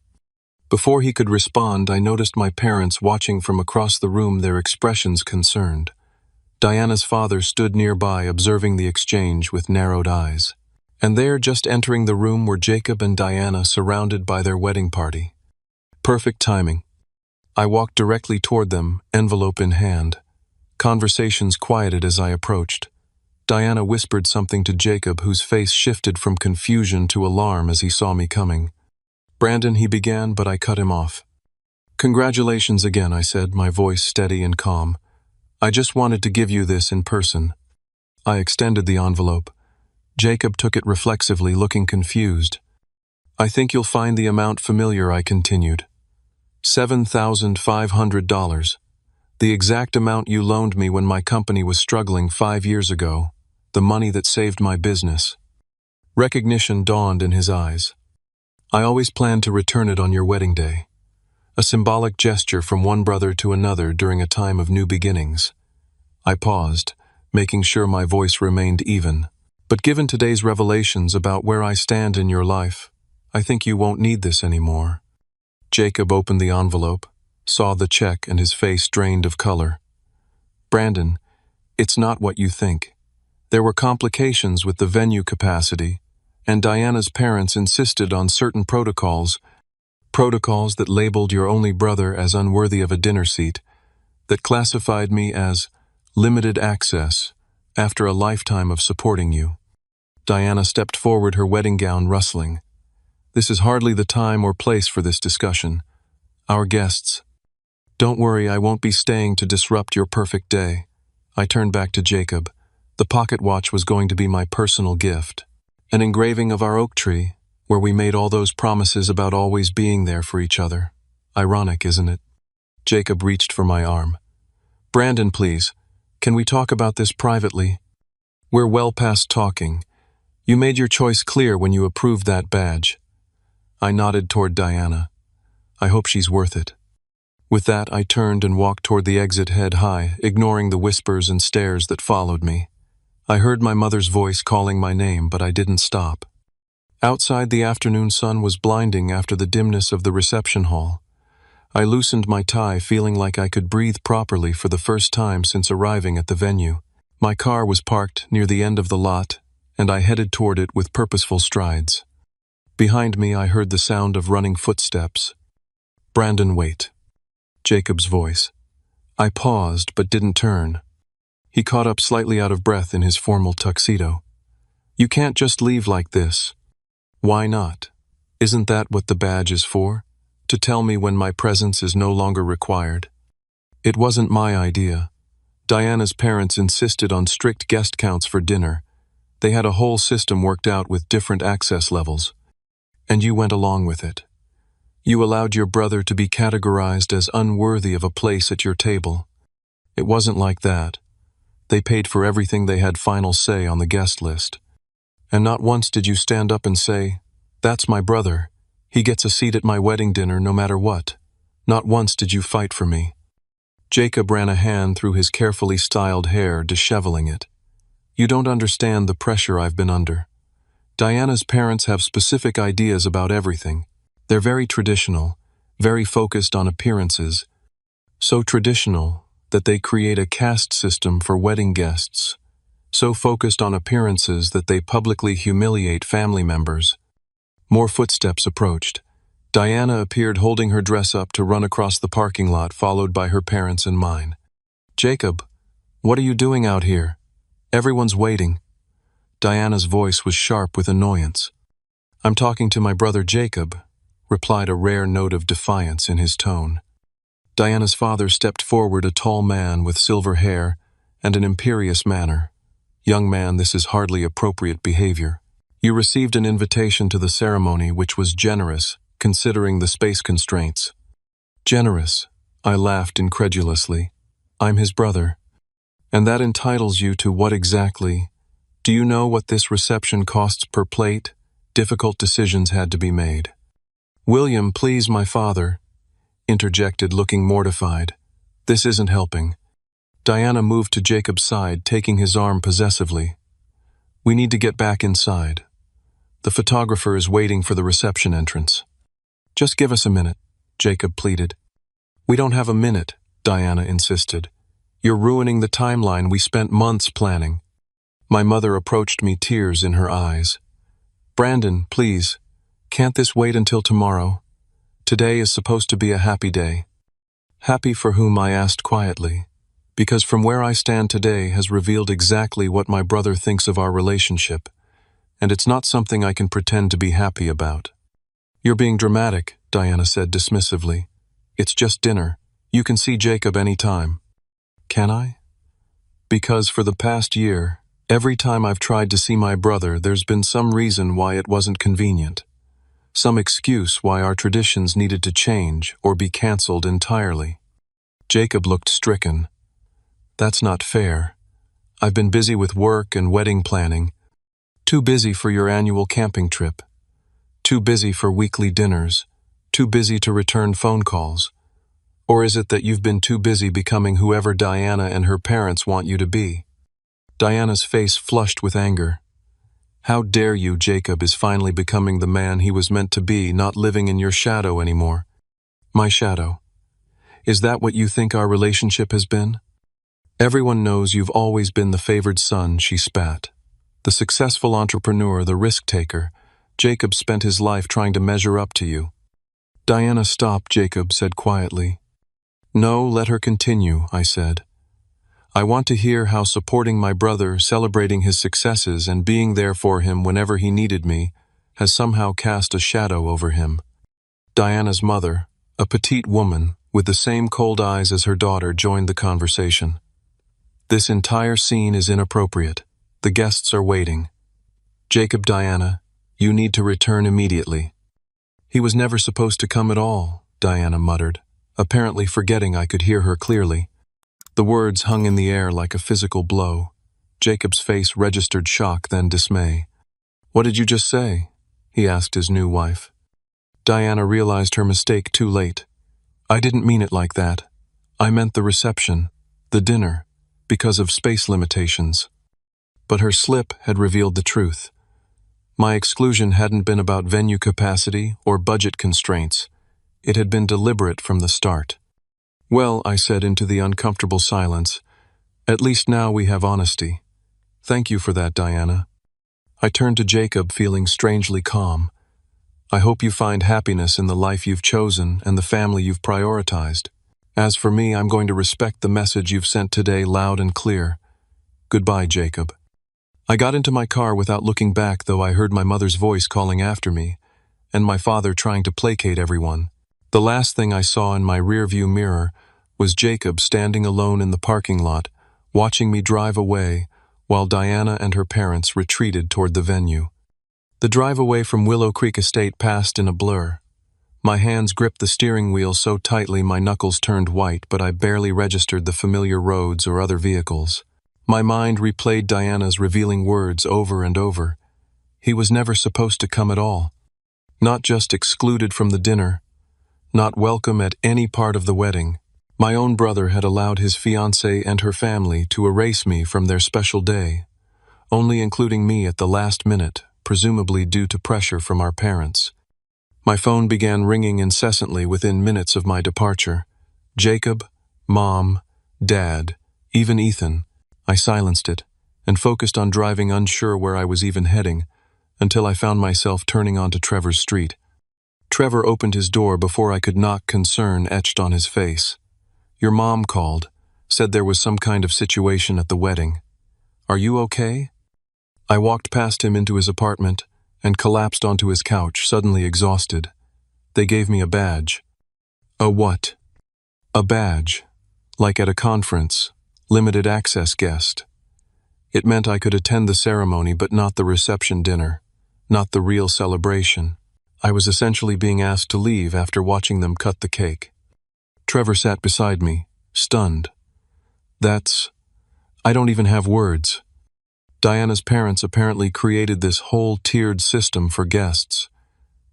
Before he could respond, I noticed my parents watching from across the room, their expressions concerned. Diana's father stood nearby, observing the exchange with narrowed eyes. And there, just entering the room, were Jacob and Diana, surrounded by their wedding party. Perfect timing. I walked directly toward them, envelope in hand. Conversations quieted as I approached. Diana whispered something to Jacob, whose face shifted from confusion to alarm as he saw me coming. "Brandon," he began, but I cut him off. "Congratulations again," I said, my voice steady and calm. "I just wanted to give you this in person." I extended the envelope. Jacob took it reflexively, looking confused. "I think you'll find the amount familiar," I continued. $7,500. The exact amount you loaned me when my company was struggling 5 years ago. The money that saved my business." Recognition dawned in his eyes. "I always planned to return it on your wedding day." A symbolic gesture from one brother to another during a time of new beginnings. I paused, making sure my voice remained even. "But given today's revelations about where I stand in your life, I think you won't need this anymore." Jacob opened the envelope, saw the check, and his face drained of color. "Brandon, it's not what you think. There were complications with the venue capacity, and Diana's parents insisted on certain protocols that labeled your only brother as unworthy of a dinner seat, that classified me as limited access, after a lifetime of supporting you." Diana stepped forward, her wedding gown rustling. "This is hardly the time or place for this discussion. Our guests—" "Don't worry, I won't be staying to disrupt your perfect day." I turned back to Jacob. The pocket watch was going to be my personal gift. An engraving of our oak tree, where we made all those promises about always being there for each other. Ironic, isn't it? Jacob reached for my arm. "Brandon, please, can we talk about this privately? We're well past talking. You made your choice clear when you approved that badge." I nodded toward Diana. "I hope she's worth it." With that, I turned and walked toward the exit head high, ignoring the whispers and stares that followed me. I heard my mother's voice calling my name, but I didn't stop. Outside, the afternoon sun was blinding after the dimness of the reception hall. I loosened my tie, feeling like I could breathe properly for the first time since arriving at the venue. My car was parked near the end of the lot, and I headed toward it with purposeful strides. Behind me, I heard the sound of running footsteps. "Brandon, wait." Jacob's voice. I paused, but didn't turn. He caught up slightly out of breath in his formal tuxedo. "You can't just leave like this." "Why not? Isn't that what the badge is for? To tell me when my presence is no longer required?" It wasn't my idea. Diana's parents insisted on strict guest counts for dinner. They had a whole system worked out with different access levels. And you went along with it. You allowed your brother to be categorized as unworthy of a place at your table. It wasn't like that. They paid for everything. They had final say on the guest list. And not once did you stand up and say, "That's my brother. He gets a seat at my wedding dinner no matter what." Not once did you fight for me. Jacob ran a hand through his carefully styled hair, disheveling it. "You don't understand the pressure I've been under. Diana's parents have specific ideas about everything. They're very traditional, very focused on appearances. So traditional that they create a caste system for wedding guests. So focused on appearances that they publicly humiliate family members." More footsteps approached. Diana appeared, holding her dress up to run across the parking lot, followed by her parents and mine. "Jacob, what are you doing out here? Everyone's waiting." Diana's voice was sharp with annoyance. "I'm talking to my brother Jacob," replied, a rare note of defiance in his tone. Diana's father stepped forward, a tall man with silver hair and an imperious manner. "Young man, this is hardly appropriate behavior. You received an invitation to the ceremony, which was generous, considering the space constraints." "Generous?" I laughed incredulously. "I'm his brother. And that entitles you to what exactly? Do you know what this reception costs per plate?" Difficult decisions had to be made. "William, please, my father," interjected, looking mortified. "This isn't helping." Diana moved to Jacob's side, taking his arm possessively. "We need to get back inside. The photographer is waiting for the reception entrance." "Just give us a minute," Jacob pleaded. "We don't have a minute," Diana insisted. "You're ruining the timeline we spent months planning." My mother approached me, tears in her eyes. "Brandon, please, can't this wait until tomorrow? Today is supposed to be a happy day." "Happy for whom?" I asked quietly. "Because from where I stand today has revealed exactly what my brother thinks of our relationship, and it's not something I can pretend to be happy about." "You're being dramatic," Diana said dismissively. "It's just dinner. You can see Jacob any time." "Can I?" "Because for the past year, every time I've tried to see my brother, there's been some reason why it wasn't convenient. Some excuse why our traditions needed to change or be canceled entirely." Jacob looked stricken. "That's not fair. I've been busy with work and wedding planning. Too busy for your annual camping trip. Too busy for weekly dinners. Too busy to return phone calls. Or is it that you've been too busy becoming whoever Diana and her parents want you to be?" Diana's face flushed with anger. "How dare you? Jacob is finally becoming the man he was meant to be, not living in your shadow anymore." "My shadow? Is that what you think our relationship has been?" "Everyone knows you've always been the favored son," she spat. "The successful entrepreneur, the risk-taker. Jacob spent his life trying to measure up to you." "Diana, stop," Jacob said quietly. "No, let her continue," I said. I want to hear how supporting my brother, celebrating his successes, and being there for him whenever he needed me has somehow cast a shadow over him. Diana's mother, a petite woman with the same cold eyes as her daughter, joined the conversation. This entire scene is inappropriate. The guests are waiting. Jacob, Diana, you need to return immediately. He was never supposed to come at all, Diana muttered, apparently forgetting I could hear her clearly. The words hung in the air like a physical blow. Jacob's face registered shock, then dismay. What did you just say? He asked his new wife. Diana realized her mistake too late. I didn't mean it like that. I meant the reception, the dinner, because of space limitations. But her slip had revealed the truth. My exclusion hadn't been about venue capacity or budget constraints. It had been deliberate from the start. Well, I said into the uncomfortable silence, at least now we have honesty. Thank you for that, Diana. I turned to Jacob, feeling strangely calm. I hope you find happiness in the life you've chosen and the family you've prioritized. As for me, I'm going to respect the message you've sent today loud and clear. Goodbye, Jacob. I got into my car without looking back, though I heard my mother's voice calling after me, and my father trying to placate everyone. The last thing I saw in my rearview mirror was Jacob standing alone in the parking lot, watching me drive away, while Diana and her parents retreated toward the venue. The drive away from Willow Creek Estate passed in a blur. My hands gripped the steering wheel so tightly my knuckles turned white, but I barely registered the familiar roads or other vehicles. My mind replayed Diana's revealing words over and over. He was never supposed to come at all. Not just excluded from the dinner, not welcome at any part of the wedding. My own brother had allowed his fiancée and her family to erase me from their special day, only including me at the last minute, presumably due to pressure from our parents. My phone began ringing incessantly within minutes of my departure. Jacob, Mom, Dad, even Ethan. I silenced it and focused on driving, unsure where I was even heading, until I found myself turning onto Trevor's street. Trevor opened his door before I could knock, concern etched on his face. Your mom called, said there was some kind of situation at the wedding. Are you okay? I walked past him into his apartment and collapsed onto his couch, suddenly exhausted. They gave me a badge. A what? A badge. Like at a conference. Limited access guest. It meant I could attend the ceremony but not the reception dinner. Not the real celebration. I was essentially being asked to leave after watching them cut the cake. Trevor sat beside me, stunned. I don't even have words. Diana's parents apparently created this whole tiered system for guests.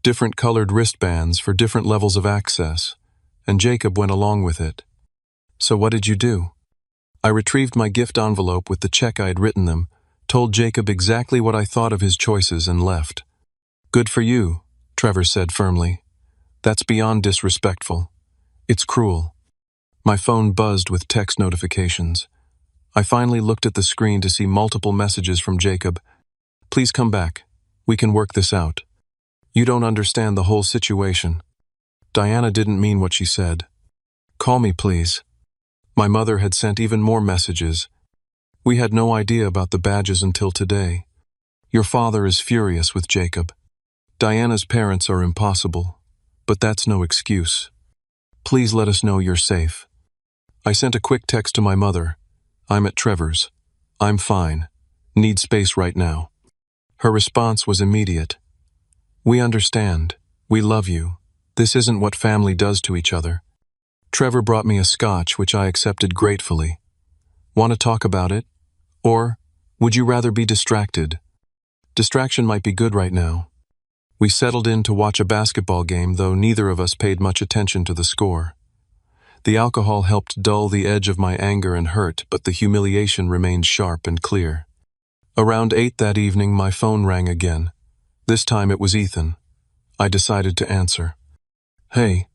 Different colored wristbands for different levels of access, and Jacob went along with it. So what did you do? I retrieved my gift envelope with the check I had written them, told Jacob exactly what I thought of his choices, and left. Good for you, Trevor said firmly. That's beyond disrespectful. It's cruel. My phone buzzed with text notifications. I finally looked at the screen to see multiple messages from Jacob. Please come back. We can work this out. You don't understand the whole situation. Diana didn't mean what she said. Call me, please. My mother had sent even more messages. We had no idea about the badges until today. Your father is furious with Jacob. Diana's parents are impossible, but that's no excuse. Please let us know you're safe. I sent a quick text to my mother. I'm at Trevor's. I'm fine. Need space right now. Her response was immediate. We understand. We love you. This isn't what family does to each other. Trevor brought me a scotch, which I accepted gratefully. Want to talk about it? Or would you rather be distracted? Distraction might be good right now. We settled in to watch a basketball game, though neither of us paid much attention to the score. The alcohol helped dull the edge of my anger and hurt, but the humiliation remained sharp and clear. Around 8 that evening, my phone rang again. This time it was Ethan. I decided to answer. Hey.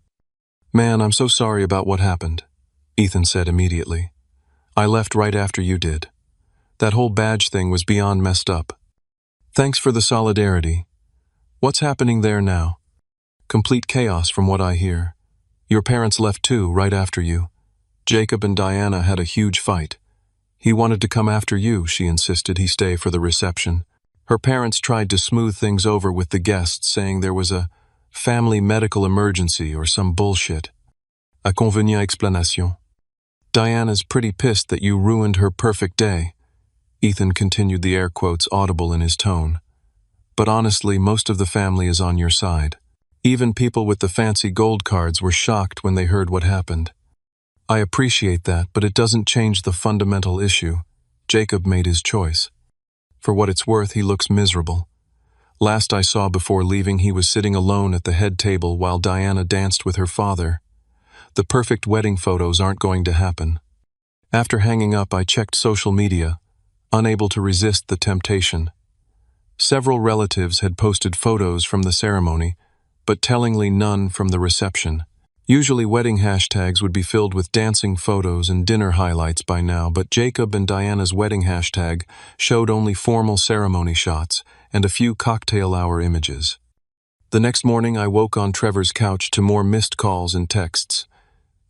Man, I'm so sorry about what happened, Ethan said immediately. I left right after you did. That whole badge thing was beyond messed up. Thanks for the solidarity. What's happening there now? Complete chaos from what I hear. Your parents left too, right after you. Jacob and Diana had a huge fight. He wanted to come after you, she insisted he stay for the reception. Her parents tried to smooth things over with the guests, saying there was a family medical emergency or some bullshit. A convenient explanation. Diana's pretty pissed that you ruined her perfect day. Ethan continued, the air quotes audible in his tone. But honestly, most of the family is on your side. Even people with the fancy gold cards were shocked when they heard what happened. I appreciate that, but it doesn't change the fundamental issue. Jacob made his choice. For what it's worth, he looks miserable. Last I saw before leaving, he was sitting alone at the head table while Diana danced with her father. The perfect wedding photos aren't going to happen. After hanging up, I checked social media, unable to resist the temptation. Several relatives had posted photos from the ceremony, but tellingly none from the reception. Usually wedding hashtags would be filled with dancing photos and dinner highlights by now, but Jacob and Diana's wedding hashtag showed only formal ceremony shots and a few cocktail hour images. The next morning I woke on Trevor's couch to more missed calls and texts.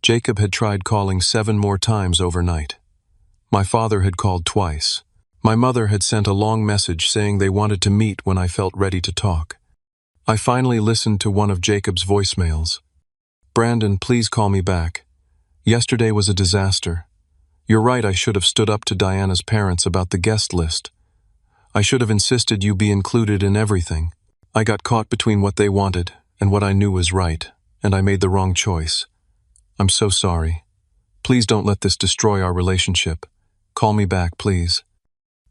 Jacob had tried calling 7 more times overnight. My father had called twice. My mother had sent a long message saying they wanted to meet when I felt ready to talk. I finally listened to one of Jacob's voicemails. Brandon, please call me back. Yesterday was a disaster. You're right, I should have stood up to Diana's parents about the guest list. I should have insisted you be included in everything. I got caught between what they wanted and what I knew was right, and I made the wrong choice. I'm so sorry. Please don't let this destroy our relationship. Call me back, please.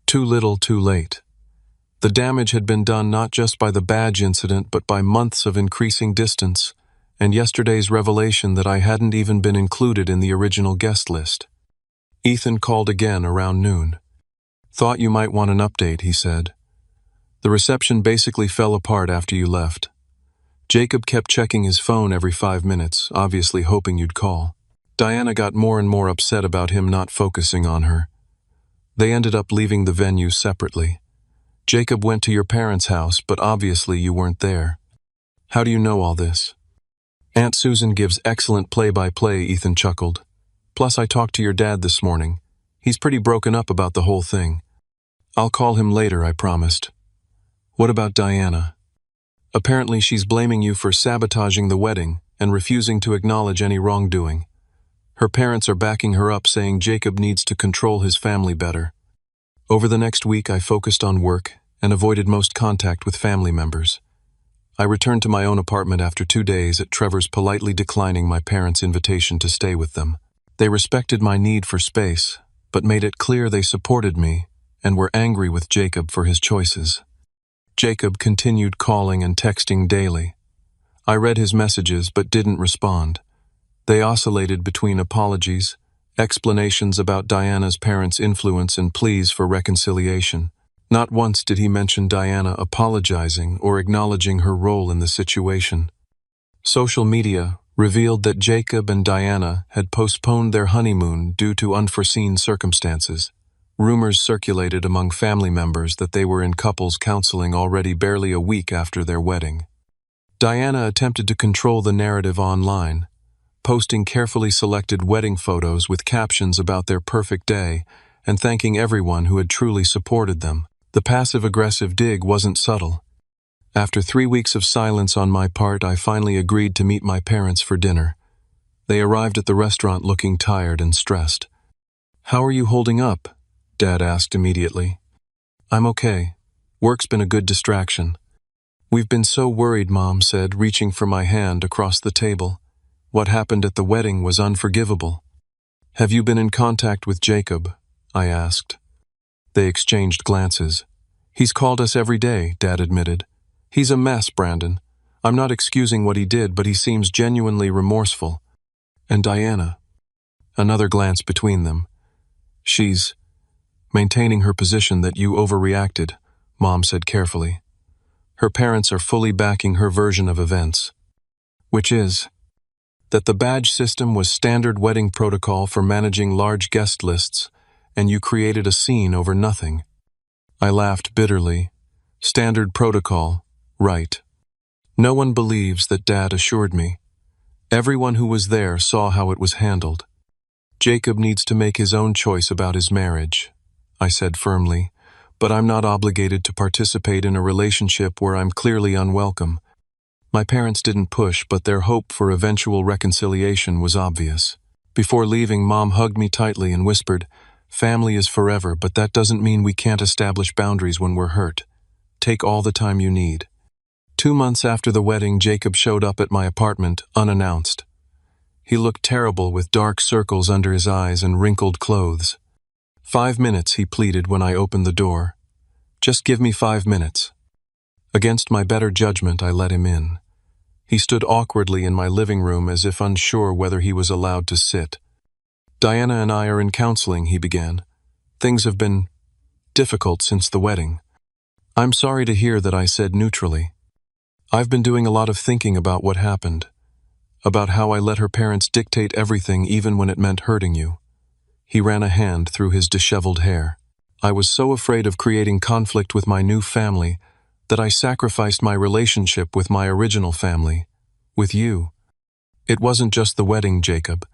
Too little, too late. The damage had been done not just by the badge incident, but by months of increasing distance, and yesterday's revelation that I hadn't even been included in the original guest list. Ethan called again around noon. Thought you might want an update, he said. The reception basically fell apart after you left. Jacob kept checking his phone every 5 minutes, obviously hoping you'd call. Diana got more and more upset about him not focusing on her. They ended up leaving the venue separately. Jacob went to your parents' house, but obviously you weren't there. How do you know all this? Aunt Susan gives excellent play-by-play, Ethan chuckled. Plus, I talked to your dad this morning. He's pretty broken up about the whole thing. I'll call him later, I promised. What about Diana? Apparently she's blaming you for sabotaging the wedding and refusing to acknowledge any wrongdoing. Her parents are backing her up, saying Jacob needs to control his family better. Over the next week, I focused on work and avoided most contact with family members. I returned to my own apartment after 2 days at Trevor's, politely declining my parents' invitation to stay with them. They respected my need for space, but made it clear they supported me and were angry with Jacob for his choices. Jacob continued calling and texting daily. I read his messages but didn't respond. They oscillated between apologies, explanations about Diana's parents' influence, and pleas for reconciliation. Not once did he mention Diana apologizing or acknowledging her role in the situation. Social media revealed that Jacob and Diana had postponed their honeymoon due to unforeseen circumstances. Rumors circulated among family members that they were in couples counseling already barely a week after their wedding. Diana attempted to control the narrative online, posting carefully selected wedding photos with captions about their perfect day and thanking everyone who had truly supported them. The passive-aggressive dig wasn't subtle. After 3 weeks of silence on my part, I finally agreed to meet my parents for dinner. They arrived at the restaurant looking tired and stressed. How are you holding up? Dad asked immediately. I'm okay. Work's been a good distraction. We've been so worried, Mom said, reaching for my hand across the table. What happened at the wedding was unforgivable. Have you been in contact with Jacob? I asked. They exchanged glances. He's called us every day, Dad admitted. He's a mess, Brandon. I'm not excusing what he did, but he seems genuinely remorseful. And Diana? Another glance between them. She's maintaining her position that you overreacted, Mom said carefully. Her parents are fully backing her version of events. Which is that the badge system was standard wedding protocol for managing large guest lists, and you created a scene over nothing. I laughed bitterly. Standard protocol, right. No one believes that, Dad assured me. Everyone who was there saw how it was handled. Jacob needs to make his own choice about his marriage, I said firmly, but I'm not obligated to participate in a relationship where I'm clearly unwelcome. My parents didn't push, but their hope for eventual reconciliation was obvious. Before leaving, Mom hugged me tightly and whispered, "Family is forever, but that doesn't mean we can't establish boundaries when we're hurt. Take all the time you need." 2 months after the wedding, Jacob showed up at my apartment, unannounced. He looked terrible with dark circles under his eyes and wrinkled clothes. 5 minutes, he pleaded when I opened the door. "Just give me 5 minutes." Against my better judgment, I let him in. He stood awkwardly in my living room as if unsure whether he was allowed to sit. "Diana and I are in counseling," he began. "Things have been difficult since the wedding." "I'm sorry to hear that," I said neutrally. "I've been doing a lot of thinking about what happened, about how I let her parents dictate everything even when it meant hurting you." He ran a hand through his disheveled hair. "I was so afraid of creating conflict with my new family that I sacrificed my relationship with my original family, with you. It wasn't just the wedding, Jacob.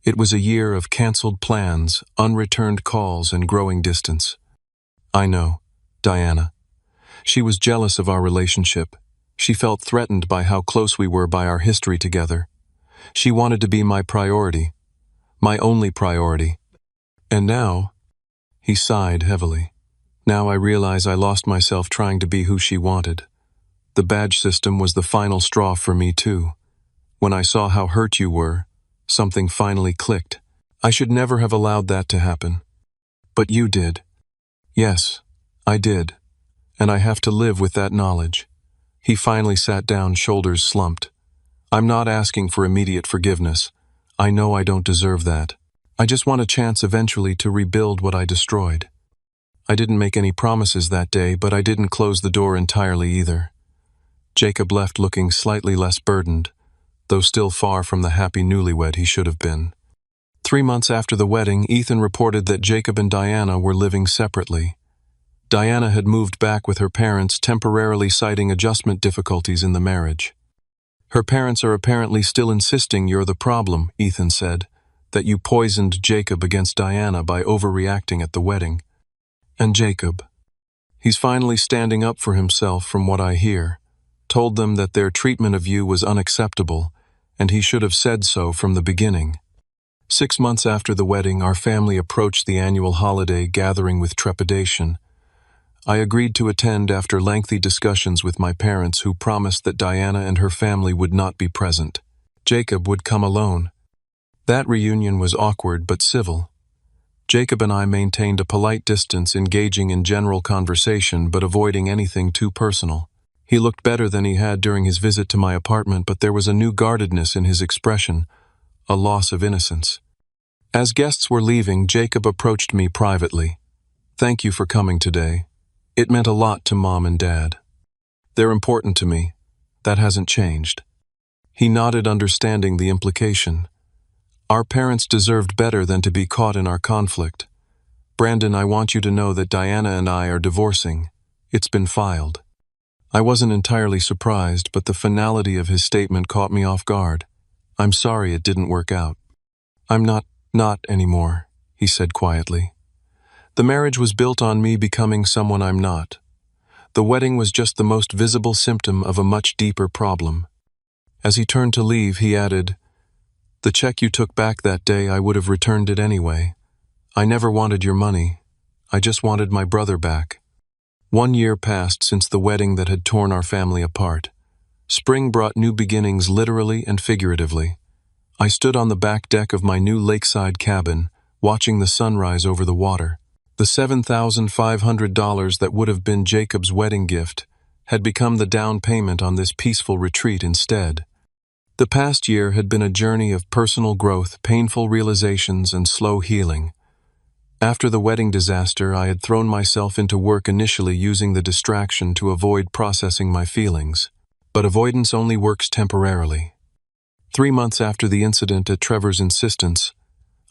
It was a year of canceled plans, unreturned calls, and growing distance." "I know, Diana. She was jealous of our relationship. She felt threatened by how close we were by our history together. She wanted to be my priority, my only priority. And now," he sighed heavily, "now I realize I lost myself trying to be who she wanted. The badge system was the final straw for me too. When I saw how hurt you were, something finally clicked. I should never have allowed that to happen. But you did." "Yes, I did. And I have to live with that knowledge." He finally sat down, shoulders slumped. "I'm not asking for immediate forgiveness. I know I don't deserve that. I just want a chance eventually to rebuild what I destroyed." I didn't make any promises that day, but I didn't close the door entirely either. Jacob left looking slightly less burdened, though still far from the happy newlywed he should have been. 3 months after the wedding, Ethan reported that Jacob and Diana were living separately. Diana had moved back with her parents, temporarily citing adjustment difficulties in the marriage. "Her parents are apparently still insisting you're the problem," Ethan said, "that you poisoned Jacob against Diana by overreacting at the wedding. And Jacob, he's finally standing up for himself from what I hear, told them that their treatment of you was unacceptable, and he should have said so from the beginning." 6 months after the wedding, our family approached the annual holiday gathering with trepidation. I agreed to attend after lengthy discussions with my parents, who promised that Diana and her family would not be present. Jacob would come alone. That reunion was awkward but civil. Jacob and I maintained a polite distance, engaging in general conversation but avoiding anything too personal. He looked better than he had during his visit to my apartment, but there was a new guardedness in his expression, a loss of innocence. As guests were leaving, Jacob approached me privately. "Thank you for coming today. It meant a lot to Mom and Dad. They're important to me. That hasn't changed." He nodded, understanding the implication. "Our parents deserved better than to be caught in our conflict. Brandon, I want you to know that Diana and I are divorcing. It's been filed." I wasn't entirely surprised, but the finality of his statement caught me off guard. "I'm sorry it didn't work out." "I'm not anymore," he said quietly. "The marriage was built on me becoming someone I'm not. The wedding was just the most visible symptom of a much deeper problem." As he turned to leave, he added, "The check you took back that day, I would have returned it anyway. I never wanted your money. I just wanted my brother back." 1 year passed since the wedding that had torn our family apart. Spring brought new beginnings, literally and figuratively. I stood on the back deck of my new lakeside cabin, watching the sunrise over the water. The $7,500 that would have been Jacob's wedding gift had become the down payment on this peaceful retreat instead. The past year had been a journey of personal growth, painful realizations, and slow healing. After the wedding disaster, I had thrown myself into work, initially using the distraction to avoid processing my feelings. But avoidance only works temporarily. 3 months after the incident, at Trevor's insistence,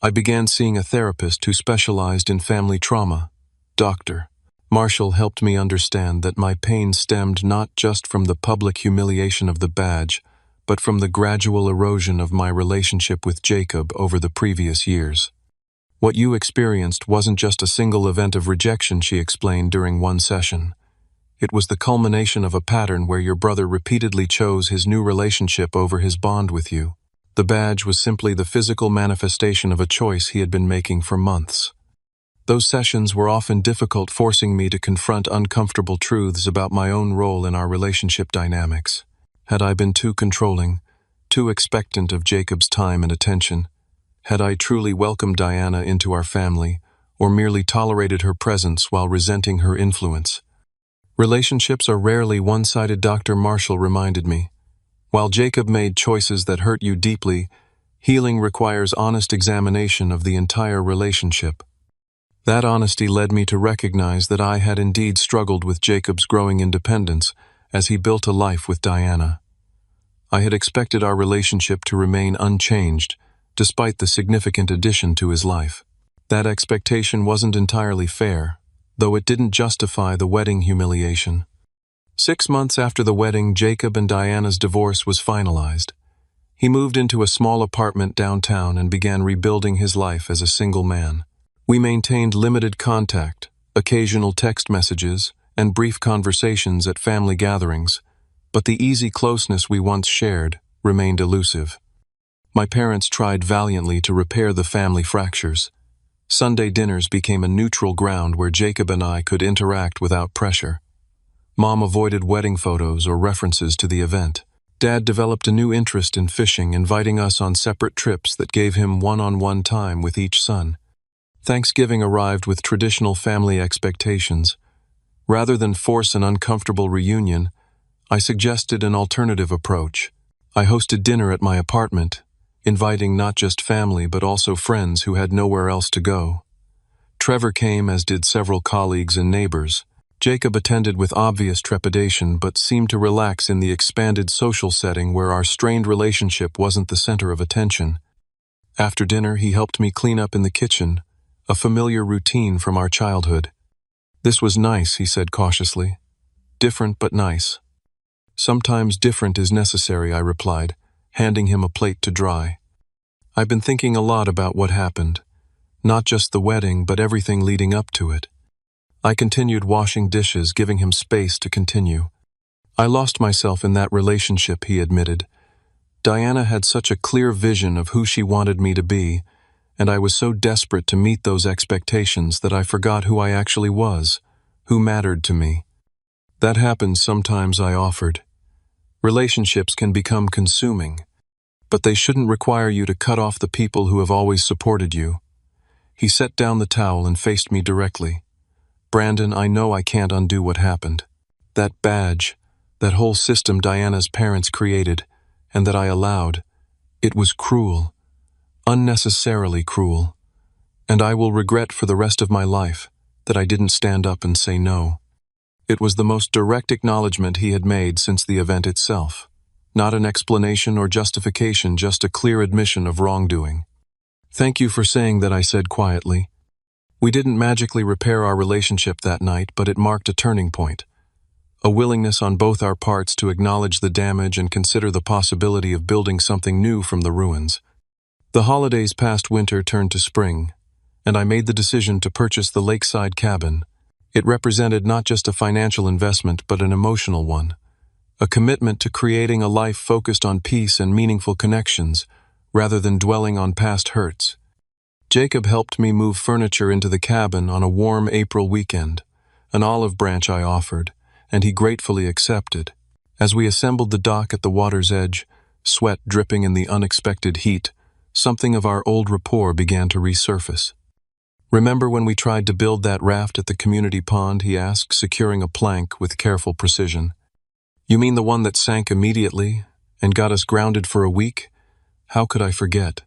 I began seeing a therapist who specialized in family trauma. Dr. Marshall helped me understand that my pain stemmed not just from the public humiliation of the badge, but from the gradual erosion of my relationship with Jacob over the previous years. What you experienced wasn't just a single event of rejection, she explained during one session. It was the culmination of a pattern where your brother repeatedly chose his new relationship over his bond with you. The badge was simply the physical manifestation of a choice he had been making for months. Those sessions were often difficult, forcing me to confront uncomfortable truths about my own role in our relationship dynamics. Had I been too controlling, too expectant of Jacob's time and attention? Had I truly welcomed Diana into our family, or merely tolerated her presence while resenting her influence? Relationships are rarely one-sided, Dr. Marshall reminded me. While Jacob made choices that hurt you deeply, healing requires honest examination of the entire relationship. That honesty led me to recognize that I had indeed struggled with Jacob's growing independence as he built a life with Diana. I had expected our relationship to remain unchanged, despite the significant addition to his life. That expectation wasn't entirely fair, though it didn't justify the wedding humiliation. 6 months after the wedding, Jacob and Diana's divorce was finalized. He moved into a small apartment downtown and began rebuilding his life as a single man. We maintained limited contact, occasional text messages, and brief conversations at family gatherings, but the easy closeness we once shared remained elusive. My parents tried valiantly to repair the family fractures. Sunday dinners became a neutral ground where Jacob and I could interact without pressure. Mom avoided wedding photos or references to the event. Dad developed a new interest in fishing, inviting us on separate trips that gave him one-on-one time with each son. Thanksgiving arrived with traditional family expectations. Rather than force an uncomfortable reunion, I suggested an alternative approach. I hosted dinner at my apartment, inviting not just family but also friends who had nowhere else to go. Trevor came, as did several colleagues and neighbors. Jacob attended with obvious trepidation but seemed to relax in the expanded social setting where our strained relationship wasn't the center of attention. After dinner, he helped me clean up in the kitchen, a familiar routine from our childhood. "This was nice," he said cautiously. "Different but nice." "Sometimes different is necessary," I replied, handing him a plate to dry. "I've been thinking a lot about what happened. Not just the wedding, but everything leading up to it." I continued washing dishes, giving him space to continue. "I lost myself in that relationship," he admitted. "Diana had such a clear vision of who she wanted me to be, and I was so desperate to meet those expectations that I forgot who I actually was, who mattered to me." "That happens sometimes," I offered. "Relationships can become consuming, but they shouldn't require you to cut off the people who have always supported you." He set down the towel and faced me directly. "Brandon, I know I can't undo what happened. That badge, that whole system Diana's parents created, and that I allowed, it was cruel, unnecessarily cruel, and I will regret for the rest of my life that I didn't stand up and say no." It was the most direct acknowledgement he had made since the event itself. Not an explanation or justification, just a clear admission of wrongdoing. "Thank you for saying that," I said quietly. We didn't magically repair our relationship that night, but it marked a turning point. A willingness on both our parts to acknowledge the damage and consider the possibility of building something new from the ruins. The holidays past winter turned to spring, and I made the decision to purchase the lakeside cabin. It represented not just a financial investment, but an emotional one. A commitment to creating a life focused on peace and meaningful connections, rather than dwelling on past hurts. Jacob helped me move furniture into the cabin on a warm April weekend. An olive branch I offered, and he gratefully accepted. As we assembled the dock at the water's edge, sweat dripping in the unexpected heat, something of our old rapport began to resurface. "Remember when we tried to build that raft at the community pond?" he asked, securing a plank with careful precision. "You mean the one that sank immediately and got us grounded for a week? How could I forget?"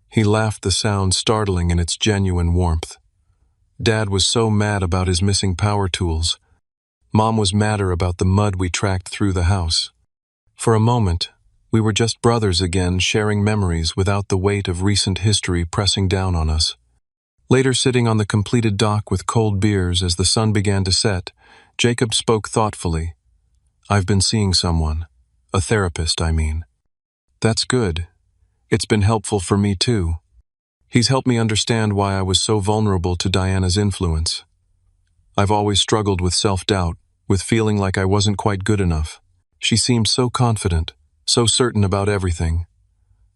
He laughed, the sound startling in its genuine warmth. "Dad was so mad about his missing power tools. Mom was madder about the mud we tracked through the house. For a moment, we were just brothers again, sharing memories without the weight of recent history pressing down on us." Later, sitting on the completed dock with cold beers as the sun began to set, Jacob spoke thoughtfully. "I've been seeing someone. A therapist, I mean. That's good. It's been helpful for me too. He's helped me understand why I was so vulnerable to Diana's influence. I've always struggled with self-doubt, with feeling like I wasn't quite good enough. She seemed so confident, so certain about everything.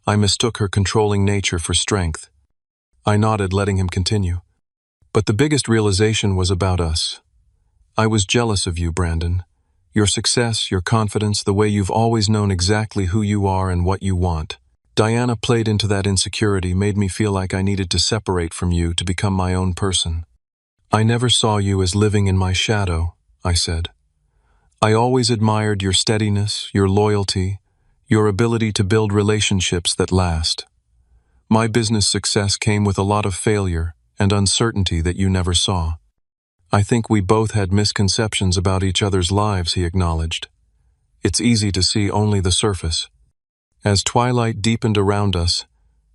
I mistook her controlling nature for strength. I nodded, letting him continue. But the biggest realization was about us. I was jealous of you, Brandon. Your success, your confidence, the way you've always known exactly who you are and what you want. Diana played into that insecurity, made me feel like I needed to separate from you to become my own person. I never saw you as living in my shadow, I said. I always admired your steadiness, your loyalty, your ability to build relationships that last. My business success came with a lot of failure and uncertainty that you never saw. I think we both had misconceptions about each other's lives, he acknowledged. It's easy to see only the surface. As twilight deepened around us,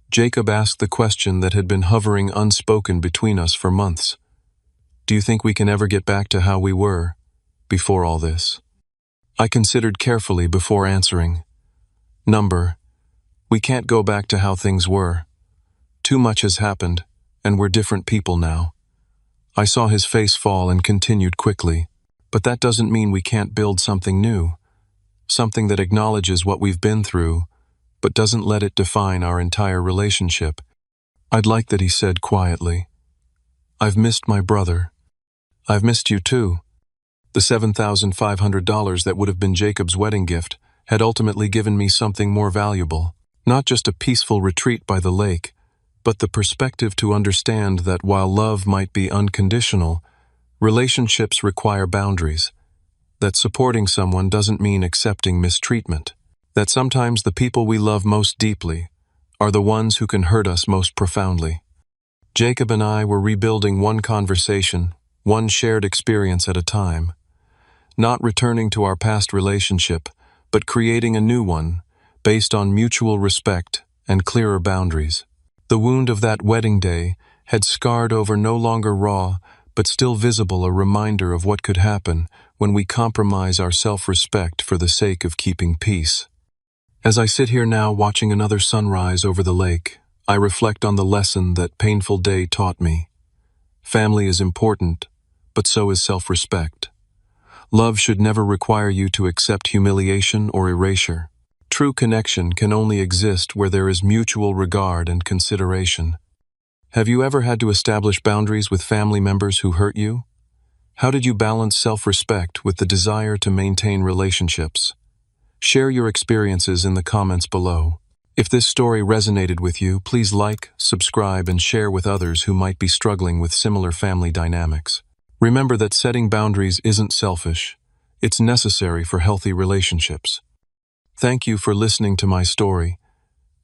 Jacob asked the question that had been hovering unspoken between us for months. Do you think we can ever get back to how we were before all this? I considered carefully before answering. We can't go back to how things were. Too much has happened, and we're different people now. I saw his face fall and continued quickly. But that doesn't mean we can't build something new. Something that acknowledges what we've been through, but doesn't let it define our entire relationship. I'd like that, he said quietly. I've missed my brother. I've missed you too. The $7,500 that would have been Jacob's wedding gift had ultimately given me something more valuable. Not just a peaceful retreat by the lake, but the perspective to understand that while love might be unconditional, relationships require boundaries. That supporting someone doesn't mean accepting mistreatment. That sometimes the people we love most deeply are the ones who can hurt us most profoundly. Jacob and I were rebuilding one conversation, one shared experience at a time. Not returning to our past relationship, but creating a new one, based on mutual respect and clearer boundaries. The wound of that wedding day had scarred over, no longer raw, but still visible, a reminder of what could happen when we compromise our self-respect for the sake of keeping peace. As I sit here now watching another sunrise over the lake, I reflect on the lesson that painful day taught me. Family is important, but so is self-respect. Love should never require you to accept humiliation or erasure. True connection can only exist where there is mutual regard and consideration. Have you ever had to establish boundaries with family members who hurt you? How did you balance self-respect with the desire to maintain relationships? Share your experiences in the comments below. If this story resonated with you, please like, subscribe, and share with others who might be struggling with similar family dynamics. Remember that setting boundaries isn't selfish. It's necessary for healthy relationships. Thank you for listening to my story,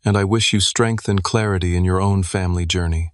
and I wish you strength and clarity in your own family journey.